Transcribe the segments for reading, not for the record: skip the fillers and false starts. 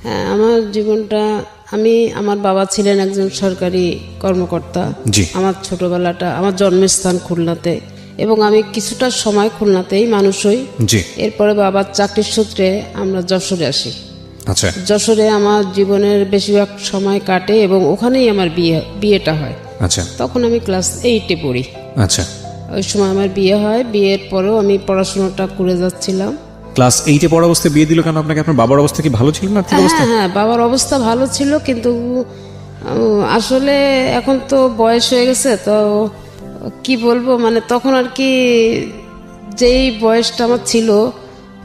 হ্যাঁ, আমার জীবনটা আমার বাবা ছিলেন একজন সরকারি কর্মকর্তা। আমার ছোটবেলাটা, আমার জন্মস্থান খুলনাতে, এবং আমি কিছুটা সময় খুলনাতেই মানুষ হই। এরপরে বাবার চাকরির সূত্রে আমরা যশোরে আসি। আচ্ছা। যশোরে আমার জীবনের বেশিরভাগ সময় কাটে এবং ওখানেই আমার বিয়েটা হয়। আচ্ছা। তখন আমি ক্লাস 8-এ পড়ি। আচ্ছা। ওই সময় আমার বিয়ে হয়। বিয়ের পরেও আমি পড়াশোনাটা করে যাচ্ছিলাম। ক্লাস 8-এ পড়া অবস্থায় বিয়ে দিল কেন আপনাকে? আপনার বাবার অবস্থা কি ভালো ছিল না? হ্যাঁ, বাবার অবস্থা ভালো ছিল, কিন্তু আসলে এখন তো বয়স হয়ে গেছে, তো কি বলবো, মানে তখন আর কি যেই বয়সটা আমার ছিল,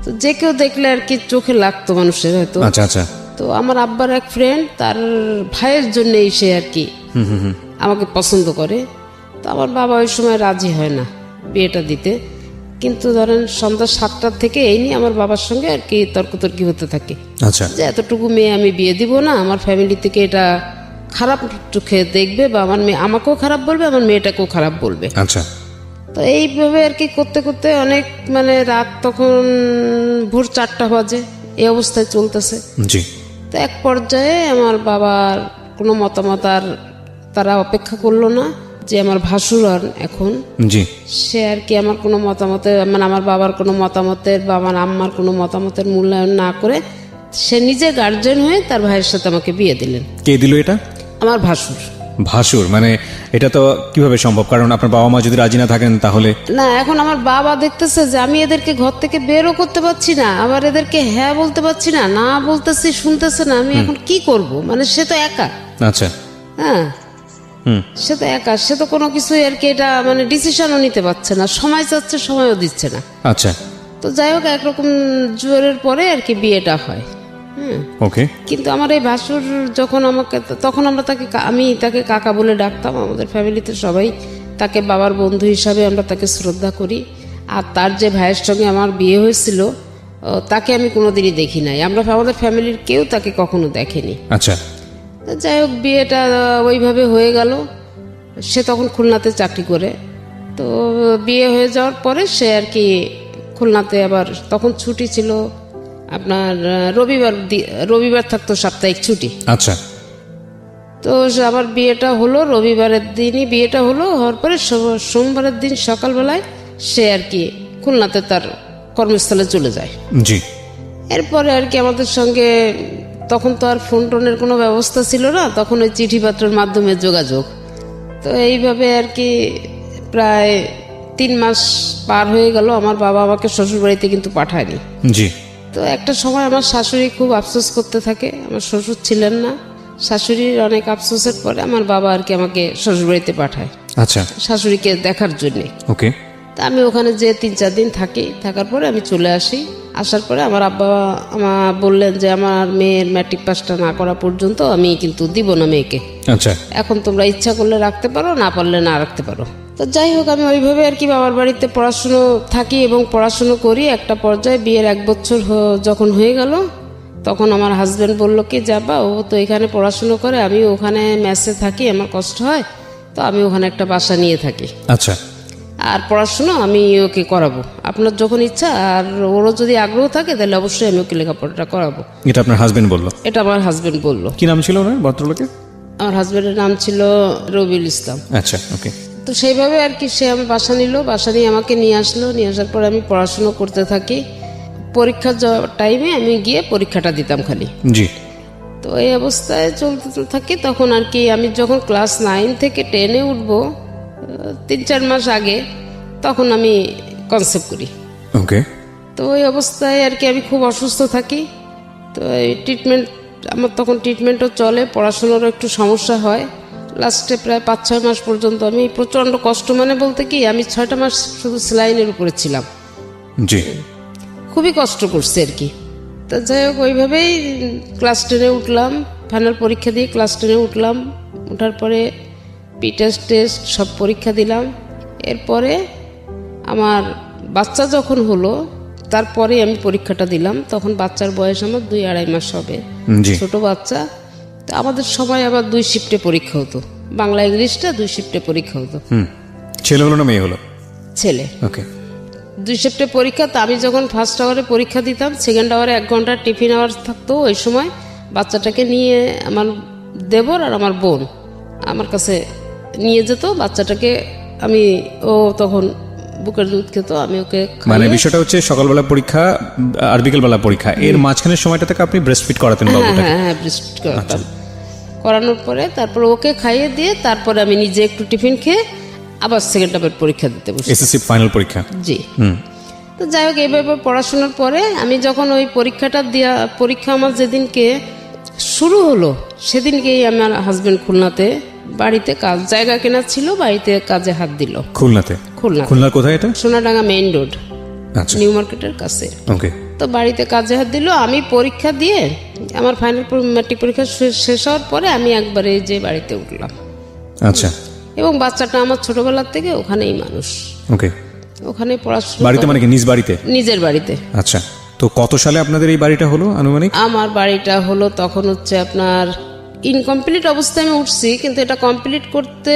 তো যে কেউ দেখলে আর কি চোখে লাগতো মানুষের হয়তো। আচ্ছা আচ্ছা। তো আমার আব্বার এক ফ্রেন্ড, তার ভাইয়ের জন্যই সে আর কি আমাকে পছন্দ করে। তো আমার বাবা ওই সময় রাজি হয় না বিয়েটা দিতে, কিন্তু ধরেন সন্ধ্যা 7টার থেকে এই নিয়ে আমার বাবার সঙ্গে আর কি তর্কতর্কি হতে থাকে। আচ্ছা। যে এতটুকু মেয়ে আমি বিয়ে দিব না, আমার ফ্যামিলি থেকে এটা খারাপ চোখে দেখবে, বা আমার মেয়ে আমাকেও খারাপ বলবে, আমার মেয়েটাকেও খারাপ বলবে। আচ্ছা। তো এইভাবে আর কি করতে করতে অনেক, মানে রাত তখন ভোর 4টা বাজে, এই অবস্থায় চলতেছে। জি। তো এক পর্যায়ে আমার বাবার কোনো মতামত আর তারা অপেক্ষা করলো না, যে আমার ভাসুর এখন, জি, সে আর কি আমার কোনো মতামতের, মানে আমার বাবার কোনো মতামতের বা আমার আম্মার কোনো মতামতের মূল্যায়ন না করে সে নিজে গার্জেন হয়ে তার ভাইয়ের সাথে আমাকে বিয়ে দিলেন। কে দিল এটা? আমার ভাসুর। ভাসুর মানে এটা তো কিভাবে সম্ভব? কারণ আপনার বাবা মা যদি রাজি না থাকেন তাহলে? না, এখন আমার বাবা দেখতেছে যে আমি এদেরকে ঘর থেকে বেরও করতে পারছি না, আবার এদেরকে হ্যাঁ বলতে পারছি না, না বলতেছি শুনতেছে না, আমি এখন কি করব? মানে সে তো একা। আচ্ছা। হ্যাঁ, সে তো একা, সে তো কোনো কিছু আর কি এটা মানে ডিসিশনও নিতে পারছে না, সময় চাচ্ছে সময়ও দিচ্ছে না। আচ্ছা। তো যাই হোক, একরকম জোরের পরে আর কি বিয়েটা হয়। ওকে। কিন্তু আমার এই ভাসুর যখন আমাকে, তখন আমরা আমি তাকে কাকা বলে ডাকতাম। আমাদের ফ্যামিলিতে সবাই তাকে বাবার বন্ধু হিসাবে আমরা তাকে শ্রদ্ধা করি। আর তার যে ভাইয়ের সঙ্গে আমার বিয়ে হয়েছিল, তাকে আমি কোনোদিনই দেখি নাই। আমাদের ফ্যামিলির কেউ তাকে কখনো দেখেনি। আচ্ছা। যাই হোক, বিয়েটা ওইভাবে হয়ে গেল। সে তখন খুলনাতে চাকরি করে। তো বিয়ে হয়ে যাওয়ার পরে সে আর কি খুলনাতে, আবার তখন ছুটি ছিল আপনার রবিবার থাকতো সাপ্তাহিক ছুটি। আচ্ছা। তো আবার বিয়েটা হলো রবিবারের দিনই, বিয়েটা হওয়ার পরে সোমবারের দিন সকালবেলায় সে আর কি খুলনাতে তার কর্মস্থলে চলে যায়। জি। এরপরে আর কি আমাদের সঙ্গে, তখন তো আর ফোন টোনের কোনো ব্যবস্থা ছিল না, তখন ওই চিঠিপত্রের মাধ্যমে যোগাযোগ। তো এইভাবে আর কি প্রায় 3 মাস পার হয়ে গেল। আমার বাবা আমাকে শ্বশুরবাড়িতে কিন্তু পাঠায়নি। জি। তো একটা সময় আমার শাশুড়ি খুব আফসোস করতে থাকে, আমার শ্বশুর ছিলেন না। শাশুড়ির অনেক আফসোসের পরে আমার বাবা আর কি আমাকে শ্বশুরবাড়িতে পাঠায়। আচ্ছা। শাশুড়িকে দেখার জন্যে। ওকে। তা আমি ওখানে যে 3-4 দিন থাকি, থাকার পরে আমি চলে আসি। আসার পরে আমার আব্বা আমার বললেন যে আমার মেয়ের ম্যাট্রিক পাসটা না করা পর্যন্ত আমি কিন্তু দিব না মেয়েকে। আচ্ছা। এখন তোমরা ইচ্ছা করলে রাখতে পারো, না পারলে না রাখতে পারো। তো যাই হোক, আমি ওইভাবে আর কি বাবার বাড়িতে পড়াশুনো থাকি এবং পড়াশুনো করি। একটা পর্যায়ে বিয়ের 1 বছর যখন হয়ে গেল, তখন আমার হাজব্যান্ড বললো কি, যাবা, ও তো এখানে পড়াশুনো করে, আমি ওখানে মেসে থাকি, আমার কষ্ট হয়, তো আমি ওখানে একটা বাসা নিয়ে থাকি। আচ্ছা। আর পড়াশুনো আমি ওকে করাবো, আপনার যখন ইচ্ছা, আর ওরও যদি আগ্রহ থাকে তাহলে অবশ্যই আমি ওকে লেখাপড়াটা করাবো। এটা আপনার হাজবেন্ড বললো? এটা আমার হাজব্যান্ড বললো। কি নাম ছিল ওনার ভদ্রলোকের? আমার হাজব্যান্ডের নাম ছিল রবিউল ইসলাম। আচ্ছা। ওকে। তো সেইভাবে আর কি সে আমি বাসা নিল, বাসা নিয়ে আমাকে নিয়ে আসলো। নিয়ে আসার পর আমি পড়াশুনো করতে থাকি। পরীক্ষার টাইমে আমি গিয়ে পরীক্ষাটা দিতাম খালি। জি। তো এই অবস্থায় চলতে থাকি। তখন আর কি আমি যখন ক্লাস 9 থেকে 10-এ উঠবো, 3-4 মাস আগে, তখন আমি কনসেপ্ট করি। ওকে। তো ওই অবস্থায় আর কি আমি খুব অসুস্থ থাকি। তো এই ট্রিটমেন্ট, আমার তখন ট্রিটমেন্টও চলে, পড়াশোনারও একটু সমস্যা হয়। লাস্টে প্রায় 5-6 মাস পর্যন্ত আমি প্রচণ্ড কষ্ট, মানে বলতে কি, আমি 6টা মাস শুধু সেলাইনের উপরে ছিলাম। জি। খুবই কষ্ট করছে আর কি। তা যাই হোক, ওইভাবেই ক্লাস 10-এ উঠলাম। ফাইনাল পরীক্ষা দিয়ে ক্লাস 10-এ উঠলাম। ওঠার পরে টেস্ট সব পরীক্ষা দিলাম। এরপরে আমার বাচ্চা যখন হলো, তারপরে আমি পরীক্ষাটা দিলাম। তখন বাচ্চার বয়স আমার 2-2.5 মাস হবে, ছোট বাচ্চা। তো আমাদের সময় আবার 2 শিফটে পরীক্ষা হতো, বাংলা ইংলিশটা 2 শিফটে পরীক্ষা হতো। ছেলে হলো না মেয়ে হলো? ছেলে। ওকে। 2 শিফটে পরীক্ষা। তো আমি যখন ফার্স্ট আওয়ারে পরীক্ষা দিতাম, সেকেন্ড আওয়ারে 1 ঘন্টা টিফিন আওয়ার থাকতো ওই সময়। বাচ্চাটাকে নিয়ে আমার দেবর আর আমার বোন আমার কাছে নিয়ে যেত বাচ্চাটাকে। ও তখন বুকের দুধ খেত, আমি ওকে মানে বিষয়টা হচ্ছে সকালবেলা পরীক্ষা আর বিকেলবেলা পরীক্ষা, এর মাঝখানের সময়টা থেকে আপনি ব্রেস্ট ফিড করাতেন বাবুটাকে? হ্যাঁ ব্রেস্ট ফিড করাতাম। করানোর পরে তারপর ওকে খাইয়ে দিয়ে তারপরে আমি নিজে একটু টিফিন খেয়ে আবার সেকেন্ড হাফের পরীক্ষা দিতে বসি। এসএসসি ফাইনাল পরীক্ষা? জি। তো যাই হোক, এইভাবে পড়াশোনার পরে আমি যখন ওই পরীক্ষা আমার যেদিনকে শুরু হলো সেদিনকেই আমার হাজবেন্ড খুলনাতে বাড়িতে জায়গা কেনা ছিল, বাড়িতে কাজে হাত দিল। খুলনাতে? খুলনার কোথায় এটা? সোনাডাঙ্গা মেইন রোড, আচ্ছা, নিউ মার্কেটের কাছে। ওকে। তো বাড়িতে কাজে হাত দিল, আমি পরীক্ষা দিয়ে আমার ফাইনাল ম্যাট্রিক পরীক্ষা শেষ হওয়ার পরে আমি একবারে যে বাড়িতে উঠলাম। আচ্ছা। এবং বাচ্চাটা আমার ছোটবেলার থেকে ওখানেই মানুষ, ওকে। ওখানে পড়াশোনা। বাড়িতে মানে কি নিজ বাড়িতে? নিজের বাড়িতে। আচ্ছা, তো কত সালে আপনাদের এই বাড়িটা হলো আনুমানিক? আমার বাড়িটা হলো তখন হচ্ছে আপনার ইনকমপ্লিট অবস্থায় আমি উঠছি, কিন্তু এটা কমপ্লিট করতে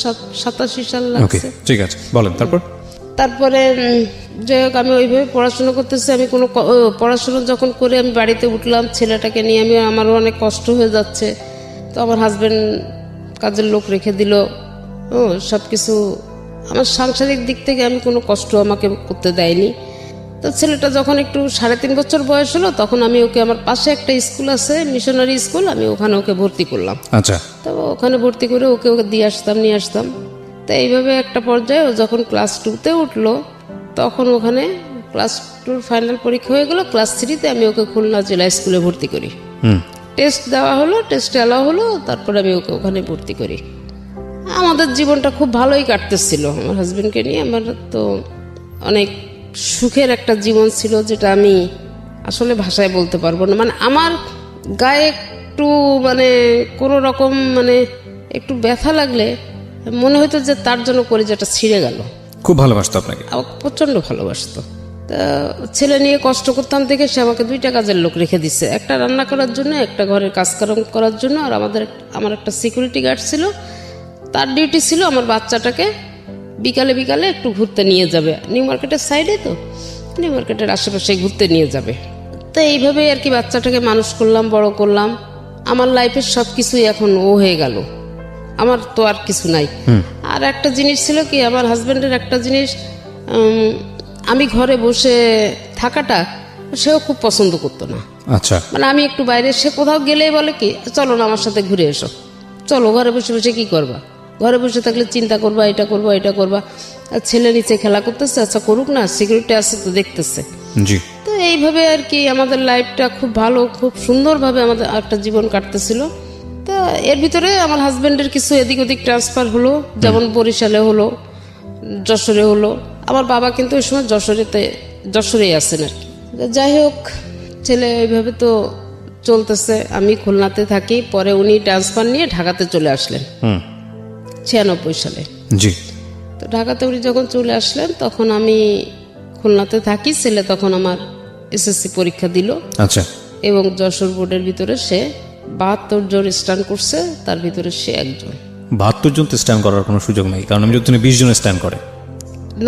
87 সাল ওকে, লাগছে। ঠিক আছে, বলেন তারপর। তারপরে যাই হোক, আমি ওইভাবে পড়াশোনা করতেছি। আমি কোনো পড়াশোনা যখন করে আমি বাড়িতে উঠলাম, ছেলেটাকে নিয়ে আমারও অনেক কষ্ট হয়ে যাচ্ছে। তো আমার হাজবেন্ড কাজের লোক রেখে দিল, সব কিছু আমার সাংসারিক দিক থেকে আমি কোনো কষ্ট আমাকে করতে দেয়নি। তো ছেলেটা যখন একটু 3.5 বছর বয়স হলো, তখন আমি ওকে, আমার পাশে একটা স্কুল আছে মিশনারি স্কুল, আমি ওখানে ওকে ভর্তি করলাম। আচ্ছা। তো ওখানে ভর্তি করে ওকে দিয়ে আসতাম, নিয়ে আসতাম। তো এইভাবে একটা পর্যায়ে ও যখন ক্লাস 2-তে উঠলো, তখন ওখানে ক্লাস 2 ফাইনাল পরীক্ষা হয়ে গেল। ক্লাস 3-তে আমি ওকে খুলনা জেলা স্কুলে ভর্তি করি। টেস্ট দেওয়া হলো, টেস্টে এলাও হলো, তারপরে আমি ওকে ওখানে ভর্তি করি। আমাদের জীবনটা খুব ভালোই কাটতেছিল আমার হাজবেন্ডকে নিয়ে। আমার তো অনেক সুখের একটা জীবন ছিল, যেটা আমি আসলে ভাষায় বলতে পারবো না। মানে আমার গায়ে একটু মানে কোনো রকম মানে একটু ব্যথা লাগলে মনে হতো যে তার জন্য কলিজাটা ছিঁড়ে গেল। খুব ভালোবাসতো আপনাকে? প্রচন্ড ভালোবাসতো। তা ছেলে নিয়ে কষ্ট করতাম থেকে সে আমাকে 2টা কাজের লোক রেখে দিচ্ছে, একটা রান্না করার জন্য, একটা ঘরের কাজ করার জন্য। আর আমার একটা সিকিউরিটি গার্ড ছিল, তার ডিউটি ছিল আমার বাচ্চাটাকে বিকালে বিকালে একটু ঘুরতে নিয়ে যাবে। নিউ মার্কেটের সাইডে, তো নিউ মার্কেটের আশেপাশে ঘুরতে নিয়ে যাবে। তো এইভাবে আর কি বাচ্চাটাকে মানুষ করলাম, বড় করলাম। আমার লাইফের সব কিছুই এখন ও হয়ে গেল, আমার তো আর কিছু নাই। আর একটা জিনিস ছিল কি, আমার হাজবেন্ডের একটা জিনিস, আমি ঘরে বসে থাকাটা সেও খুব পছন্দ করতো না। আচ্ছা। মানে আমি একটু বাইরে, সে কোথাও গেলেই বলে কি, চলো না আমার সাথে ঘুরে এসো, চলো, ঘরে বসে বসে কি করবা, ঘরে বসে থাকলে চিন্তা করবা, এটা করবা, এটা করবা। আর ছেলে নিচে খেলা করতেছে, আচ্ছা করুক না, সিকিউরিটি আছে তো দেখতেছে। জি। তো এইভাবে আর কি আমাদের লাইফটা খুব ভালো, খুব সুন্দরভাবে আমাদের একটা জীবন কাটতেছিল। তা এর ভিতরে আমার হাজবেন্ডের কিছু এদিক ওদিক ট্রান্সফার হলো, যেমন বরিশালে হলো, যশোরে হলো। আমার বাবা কিন্তু ওই সময় যশোরেই আছেন আর কি। যাই হোক, ছেলে ওইভাবে তো চলতেছে। আমি খুলনাতে থাকি, পরে উনি ট্রান্সফার নিয়ে ঢাকাতে চলে আসলেন 96 সালে। জি। তো ঢাকাতে উনি যখন চলে আসলেন, তখন আমি খুলনাতে থাকি। ছেলে তখন আমার এসএসসি পরীক্ষা দিল। আচ্ছা। এবং যশোর বোর্ডের ভিতরে সে 72 জন স্ট্যান্ড করছে, তার ভিতরে সে একজন। 72 জন তো স্ট্যান্ড করার কোনো সুযোগ নেই, কারণ আমি যদি 20 জন স্ট্যান্ড করে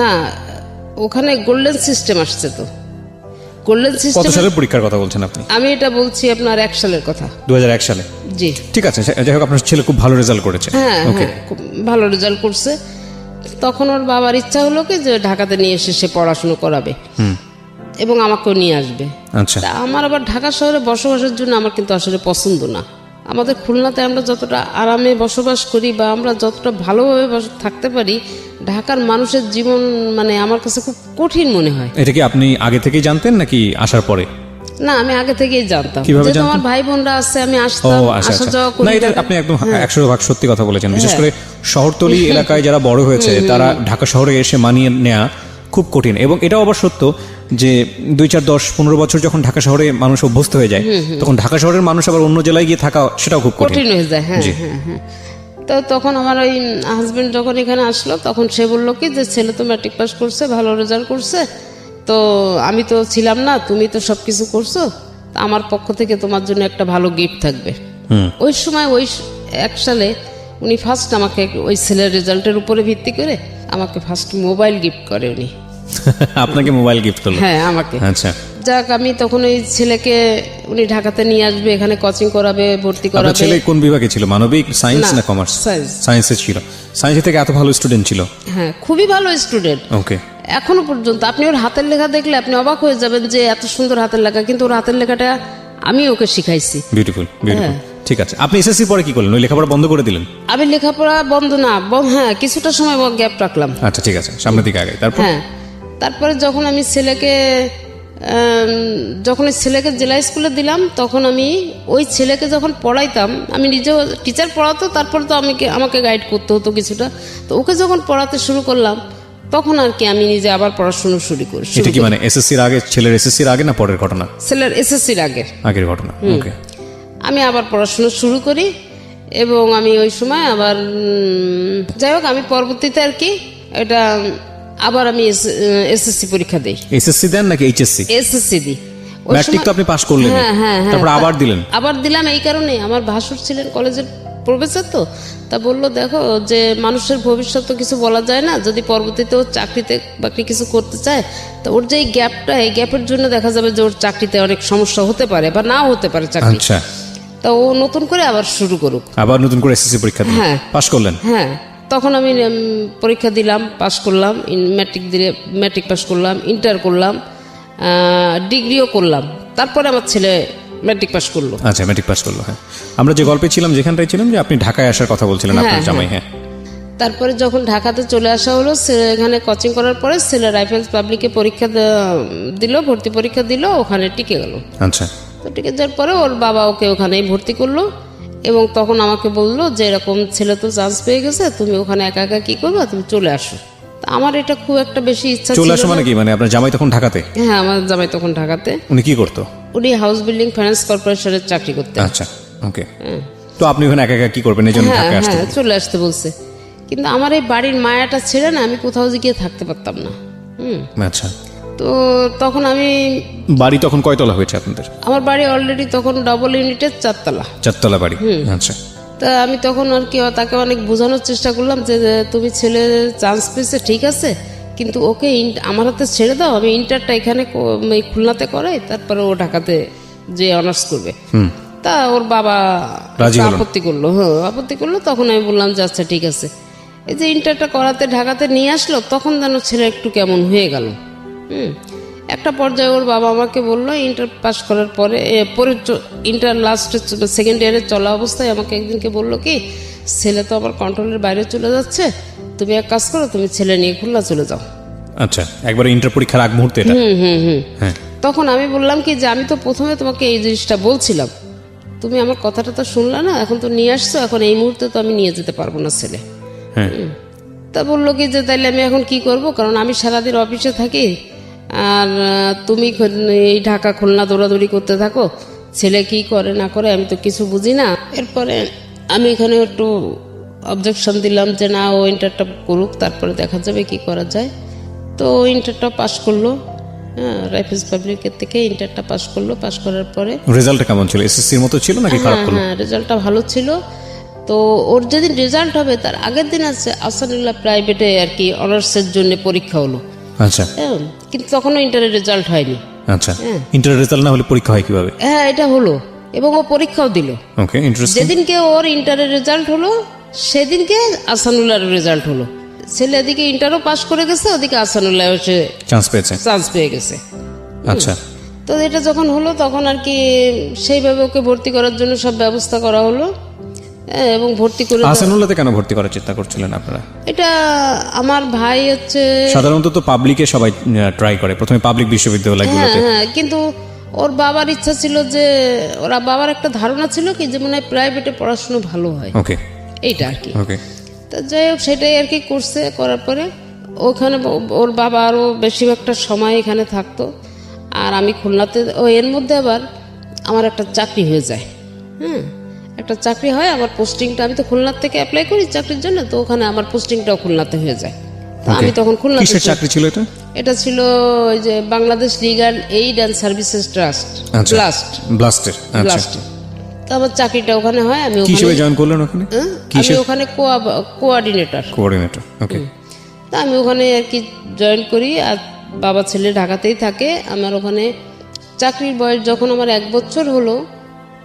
না, ওখানে গোল্ডেন সিস্টেম আসছে। তো গোল্ডেন কত সিস্টেম। সালের পরীক্ষার কথা বলছেন আপনি? আমি এটা বলছি আপনার 1 সালের কথা। 2001 সালে? জি। ঠিক আছে, যাই হোক, আপনার ছেলে খুব ভালো রেজাল্ট করেছে। হ্যাঁ, খুব ভালো রেজাল্ট করছে। তখন ওর বাবার ইচ্ছা হলো কি যে ঢাকাতে নিয়ে এসে সে পড়াশোনা করাবে এবং আমাকেও নিয়ে আসবে। আচ্ছা। তা আমার আবার ঢাকা শহরে বসবাসের জন্য আমার কিন্তু আসলে পছন্দ না। আমাদের খুলনাতে আমরা যতটা আরামে বসবাস করি বা আমরা যতটা ভালোভাবে থাকতে পারি, ঢাকার মানুষের জীবন মানে আমার কাছে খুব কঠিন মনে হয়। এটা কি আপনি আগে থেকেই জানতেন নাকি আসার পরে? না, আমি আগে থেকেই জানতাম। কিভাবে জানতেন? আমার ভাই বোনরা আছে, আমি আসতাম, আসা যাওয়া করি। না, এটা আপনি একদম 100% সত্যি কথা বলেছেন। বিশেষ করে শহরতলি এলাকায় যারা বড় হয়েছে, তারা ঢাকা শহরে এসে মানিয়ে নেওয়া খুব কঠিন। এবং এটাও আবার সত্য যে 2, 4, 10, 15 বছর যখন ঢাকা শহরে মানুষ অভ্যস্ত হয়ে যায়, তখন ঢাকা শহরের মানুষ আবার অন্য জেলায় গিয়ে থাকা সেটাও খুব কঠিন হয়ে যায়। হ্যাঁ, হ্যাঁ। তো তখন আমার ওই হাজবেন্ড যখন এখানে আসলো, তখন সে বললো কি যে ছেলে তো ম্যাট্রিক পাস করছে, ভালো রেজাল্ট করছে, তো আমি তো ছিলাম না, তুমি তো সবকিছু করছো, আমার পক্ষ থেকে তোমার জন্য একটা ভালো গিফট থাকবে। ওই সময় ওই 1 সালে উনি ফার্স্ট আমাকে ওই ছেলের রেজাল্টের উপরে ভিত্তি করে আমাকে ফার্স্ট মোবাইল গিফট করে উনি। আপনাকে মোবাইল গিফট করলো? হ্যাঁ, আমাকে। আচ্ছা। যাক আমি তখন ওই ছেলেকে উনি ঢাকাতে নিয়ে আসবে, এখানে কোচিং করাবে, ভর্তি আপনার করাবে। ছেলে কোন বিভাগে ছিল, মানবিক, সায়েন্স না কমার্স? সায়েন্স। সায়েন্সে ছিল। সায়েন্সে থেকে এত ভালো স্টুডেন্ট ছিল? হ্যাঁ, খুবই ভালো স্টুডেন্ট। ওকে। এখনো পর্যন্ত আপনি ওর হাতের লেখা দেখলে আপনি অবাক হয়ে যাবেন যে এত সুন্দর হাতের লেখা, কিন্তু ওর হাতের লেখাটা আমি ওকে শিখাইছি। Beautiful, beautiful. ঠিক আছে, আপনি এসএসসি পরে কি করলেন? ওই লেখাপড়া বন্ধ করে দিলেন? আমি লেখাপড়া বন্ধ না, হ্যাঁ কিছুটা সময় গ্যাপ রাখলাম। আচ্ছা ঠিক আছে, সামনের দিকে আগে। তারপর? হ্যাঁ, তারপরে যখন আমি ছেলেকে জেলা স্কুলে দিলাম, তখন আমি ওই ছেলেকে যখন পড়াইতাম, আমি নিজেও টিচার পড়াতো, তারপর তো আমাকে গাইড করতে হতো কিছুটা। তো ওকে যখন পড়াতে শুরু করলাম, তখন আর কি আমি নিজে আবার পড়াশোনা শুরু করি। এটা কি মানে এসএসসির আগে, ছেলের এসএসসির আগে না পরের ঘটনা? ছেলের এসএসসির আগের ঘটনা। ওকে। আমি আবার পড়াশোনা শুরু করি, এবং আমি ওই সময় আবার যাই হোক, আমি পরবর্তীতে আর কি এটা আবার আমি এসএসসি পরীক্ষা দিই। এসএসসি দেন নাকি এইচএসসি? এসএসসি দিই। ম্যাট্রিক তো আপনি পাস করলেন। হ্যাঁ, তারপর আবার দিলেন? আবার দিলাম এই কারণে, আমার ভাসুর ছিলেন কলেজের প্রফেসর, তো তা বললো দেখো যে মানুষের ভবিষ্যৎ তো কিছু বলা যায় না, যদি পরবর্তীতে ও চাকরিতে বাকরি কিছু করতে চায়, তো ওর যে এই গ্যাপটা, এই গ্যাপের জন্য দেখা যাবে যে ওর চাকরিতে অনেক সমস্যা হতে পারে বা নাও হতে পারে চাকরি। আচ্ছা। তা ও নতুন করে আবার শুরু করুক। আবার নতুন করে এসএসসি পরীক্ষা দিলেন? হ্যাঁ। পাস করলেন? হ্যাঁ, তখন আমি পরীক্ষা দিলাম, পাস করলাম, ম্যাট্রিক পাস করলাম, ইন্টার করলাম, ডিগ্রিও করলাম। তারপরে আমার ছেলে ম্যাট্রিক পাস করলো। আচ্ছা, ম্যাট্রিক পাস করলো। হ্যাঁ, আমরা যে গল্পে ছিলাম, যেখানটায় ছিলাম, যে আপনি ঢাকায় আসার কথা বলছিলেন আপনার জামাই। হ্যাঁ। তারপরে যখন ঢাকাতে চলে আসা হলো, এখানে কোচিং করার পরে ছেলে রাইফেলস পাবলিকে পরীক্ষা দিল, ভর্তি পরীক্ষা দিল, ওখানে টিকে গেল। আচ্ছা। তো টিকে যাওয়ার পরে ওর বাবা ওকে ওখানেই ভর্তি করলো, এবং তখন আমাকে বললো যে এরকম ছেলে তো চান্স পেয়ে গেছে, তুমি ওখানে একা একা কি করবে, তুমি চলে আসো। তা আমার এটা খুব একটা বেশি ইচ্ছা ছিল। চলে আসো মানে কি? মানে আপনার জামাই তখন ঢাকাতে? হ্যাঁ, আমার জামাই তখন ঢাকাতে। উনি কি করতো? উনি হাউস বিল্ডিং ফাইন্যান্স কর্পোরেশনের চাকরি করতেন। আচ্ছা, ওকে। তো আপনি ওখানে একা একা কি করবেন, এই জন্য ঢাকায় আসতে? হ্যাঁ, চলে আসতে বলছে, কিন্তু আমার এই বাড়ির মায়াটা ছেড়ে না আমি কোথাও গিয়ে থাকতে পারতাম না। আচ্ছা। তো তখন আমি, বাড়ি তখন কয়তলা হয়েছে আপনাদের? আমার বাড়ি অলরেডি তখন ডবল ইউনিটের 4 তলা। 4 তলা বাড়ি। আচ্ছা। তা আমি তখন আর কি তাকে অনেক বোঝানোর চেষ্টা করলাম যে তুমি ছেলে চান্স পেয়েছে ঠিক আছে, কিন্তু ওকে আমার হাতে ছেড়ে দাও, আমি ইন্টারটা এখানে খুলনাতে করাই, তারপরে ও ঢাকাতে যে অনার্স করবে। তা ওর বাবা আপত্তি করলো। হ্যাঁ, আপত্তি করলো। তখন আমি বললাম যে আচ্ছা ঠিক আছে। এই যে ইন্টারটা করাতে ঢাকাতে নিয়ে আসলো, তখন যেন ছেলে একটু কেমন হয়ে গেল। একটা পর্যায়ে ওর বাবা আমাকে বললো, ইন্টার পাস করার পরে ইন্টার লাস্টে সেকেন্ড ইয়ারে চলা অবস্থায় আমাকে একদিনকে বললো কি, ছেলে তো আমার কন্ট্রোলের বাইরে চলে যাচ্ছে, তুমি এক কাজ করো, তুমি ছেলে নিয়ে খুলনা চলে যাও। আচ্ছা, একবারে ইন্টার পরীক্ষার আগ মুহূর্তে এটা? হ্যাঁ। তখন আমি বললাম কি যে আমি তো প্রথমে তোমাকে এই জিনিসটা বলছিলাম, তুমি আমার কথাটা তো শুনলা না, এখন তো নিয়ে আসছো, এখন এই মুহূর্তে তো আমি নিয়ে যেতে পারবো না ছেলে। তা বললো কি যে তাইলে আমি এখন কি করব, কারণ আমি সারাদিন অফিসে থাকি, আর তুমি এই ঢাকা খুলনা দৌড়াদৌড়ি করতে থাকো, ছেলে কি করে না করে আমি তো কিছু বুঝি না। এরপরে আমি এখানে একটু অবজেকশন দিলাম যে না, ও ইন্টারটা করুক, তারপরে দেখা যাবে কি করা যায়। তো ইন্টারটা পাস করলো, হ্যাঁ, রাইফেলস পাবলিকের থেকে ইন্টারটা পাস করলো। পাস করার পরে রেজাল্টটা কেমন ছিল? এসএসসির মতো ছিল নাকি খারাপ হলো? হ্যাঁ, রেজাল্টটা ভালো ছিল। তো ওর যেদিন রেজাল্ট হবে তার আগের দিন আছে আসানুল্লাহ প্রাইভেটে আর কি অনার্সের জন্য পরীক্ষা হলো। আচ্ছা। কিন্তু তখনও ইন্টারের রেজাল্ট হয়নি। আচ্ছা, ইন্টারের রেজাল্ট না হলে পরীক্ষা হয় কিভাবে? হ্যাঁ, এটা হলো, এবং ও পরীক্ষাও দিল। ওকে, ইন্টারেস্টিং। যেদিনকে ওর ইন্টারের রেজাল্ট হলো সেদিনকে আসানুল্লাহর রেজাল্ট হলো। ছেলে এদিকে ইন্টারও পাস করে গেছে, ওদিকে আসানুল্লাহ এসে চান্স পেয়ে গেছে। আচ্ছা। তো এটা যখন হলো তখন আর কি সেইভাবে ওকে ভর্তি করার জন্য সব ব্যবস্থা করা হলো, এবং ভর্তি করে। আসানুল্লাহতে কেন ভর্তি করার চিন্তা করছিলেন আপনারা? এটা আমার ভাই হচ্ছে, সাধারণত তো পাবলিকে সবাই ট্রাই করে প্রথমে, পাবলিক বিশ্ববিদ্যালয়গুলোতে। হ্যাঁ, কিন্তু ওর বাবার ইচ্ছা ছিল যে, ওরা বাবার একটা ধারণা ছিল কি যে মনে হয় প্রাইভেটে পড়াশোনা ভালো হয়। ওকে, এইটা আর কি। ওকে। তা যাই হোক, সেটাই আর কি করছে। করার পরে ওখানে ওর বাবা আরও বেশিরভাগটা সময় এখানে থাকতো, আর আমি খুলনাতে। এর মধ্যে আবার আমার একটা চাকরি হয়ে যায়। একটা চাকরি হয়, আমার পোস্টিংটা, আমি তো খুলনার থেকে অ্যাপ্লাই করি চাকরির জন্য, তো ওখানে আমার পোস্টিংটাও খুলনাতে হয়ে যায়। আমি তখন খুলনাতে। কিসের চাকরি ছিল এটা? এটা ছিল ওই যে Bangladesh legal aid and services trust, ব্লাস্টের। তো আমার চাকরিটা ওখানে হয়। আমি কিভাবে জয়েন করলেন ওখানে? আমি ওখানে কোঅর্ডিনেটর। ওকে। তা আমি ওখানে আর কি জয়েন করি, আর বাবা ছেলে ঢাকাতেই থাকে। আমার ওখানে চাকরির বয়স যখন আমার 1 বছর হলো,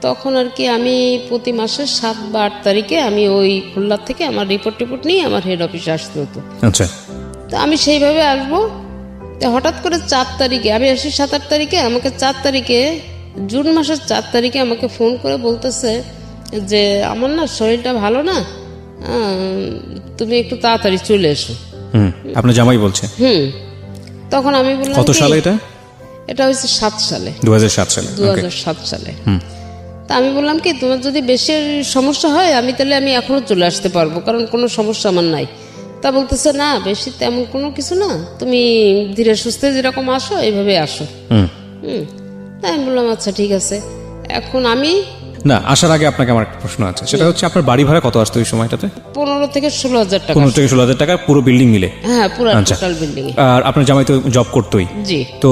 তখন আর কি আমি প্রতি মাসের 7 বা 8 তারিখে আমি ওই খুলনা থেকে আমার রিপোর্ট নিয়ে আমার হেড অফিসে আসতে হতো। আচ্ছা, তো আমি সেইভাবে আসবো। তো হঠাৎ করে 4 তারিখে আমি আসি, 7-8 তারিখে আমাকে 4 তারিখে, জুন মাসের 4 তারিখে আমাকে ফোন করে বলতেছে যে আমার না শরীরটা ভালো না, তুমি একটু তাড়াতাড়ি চলে এসো। আপনার জামাই বলছে? তখন আমি বললাম কত সালে এটা? এটা হয়েছে 7 সালে, 2007 সালে। 2007 সালে। তা আমি বললাম কি, তোমার যদি বেশি সমস্যা হয় আমি এখনো চলে আসতে পারবো, কারণ কোনো সমস্যা আমার নাই। তা বলতেছে না, বেশি তেমন কোনো কিছু না, তুমি ধীরে সুস্থে যেরকম আসো এইভাবে আসো। তাই আমি বললাম আচ্ছা ঠিক আছে। এখন আমি না, আসার আগে আপনাকে আমার একটা প্রশ্ন আছে, সেটা হচ্ছে আপনার বাড়ি ভাড়া কত আসতো ওই সময়টাতে? 15 থেকে 16,000 টাকা। 15 থেকে 16,000 টাকা পুরো বিল্ডিং মিলে? হ্যাঁ, পুরো আচ্ছা। Total building. আর আপনার জামাই তো জব করতোই? জি। তো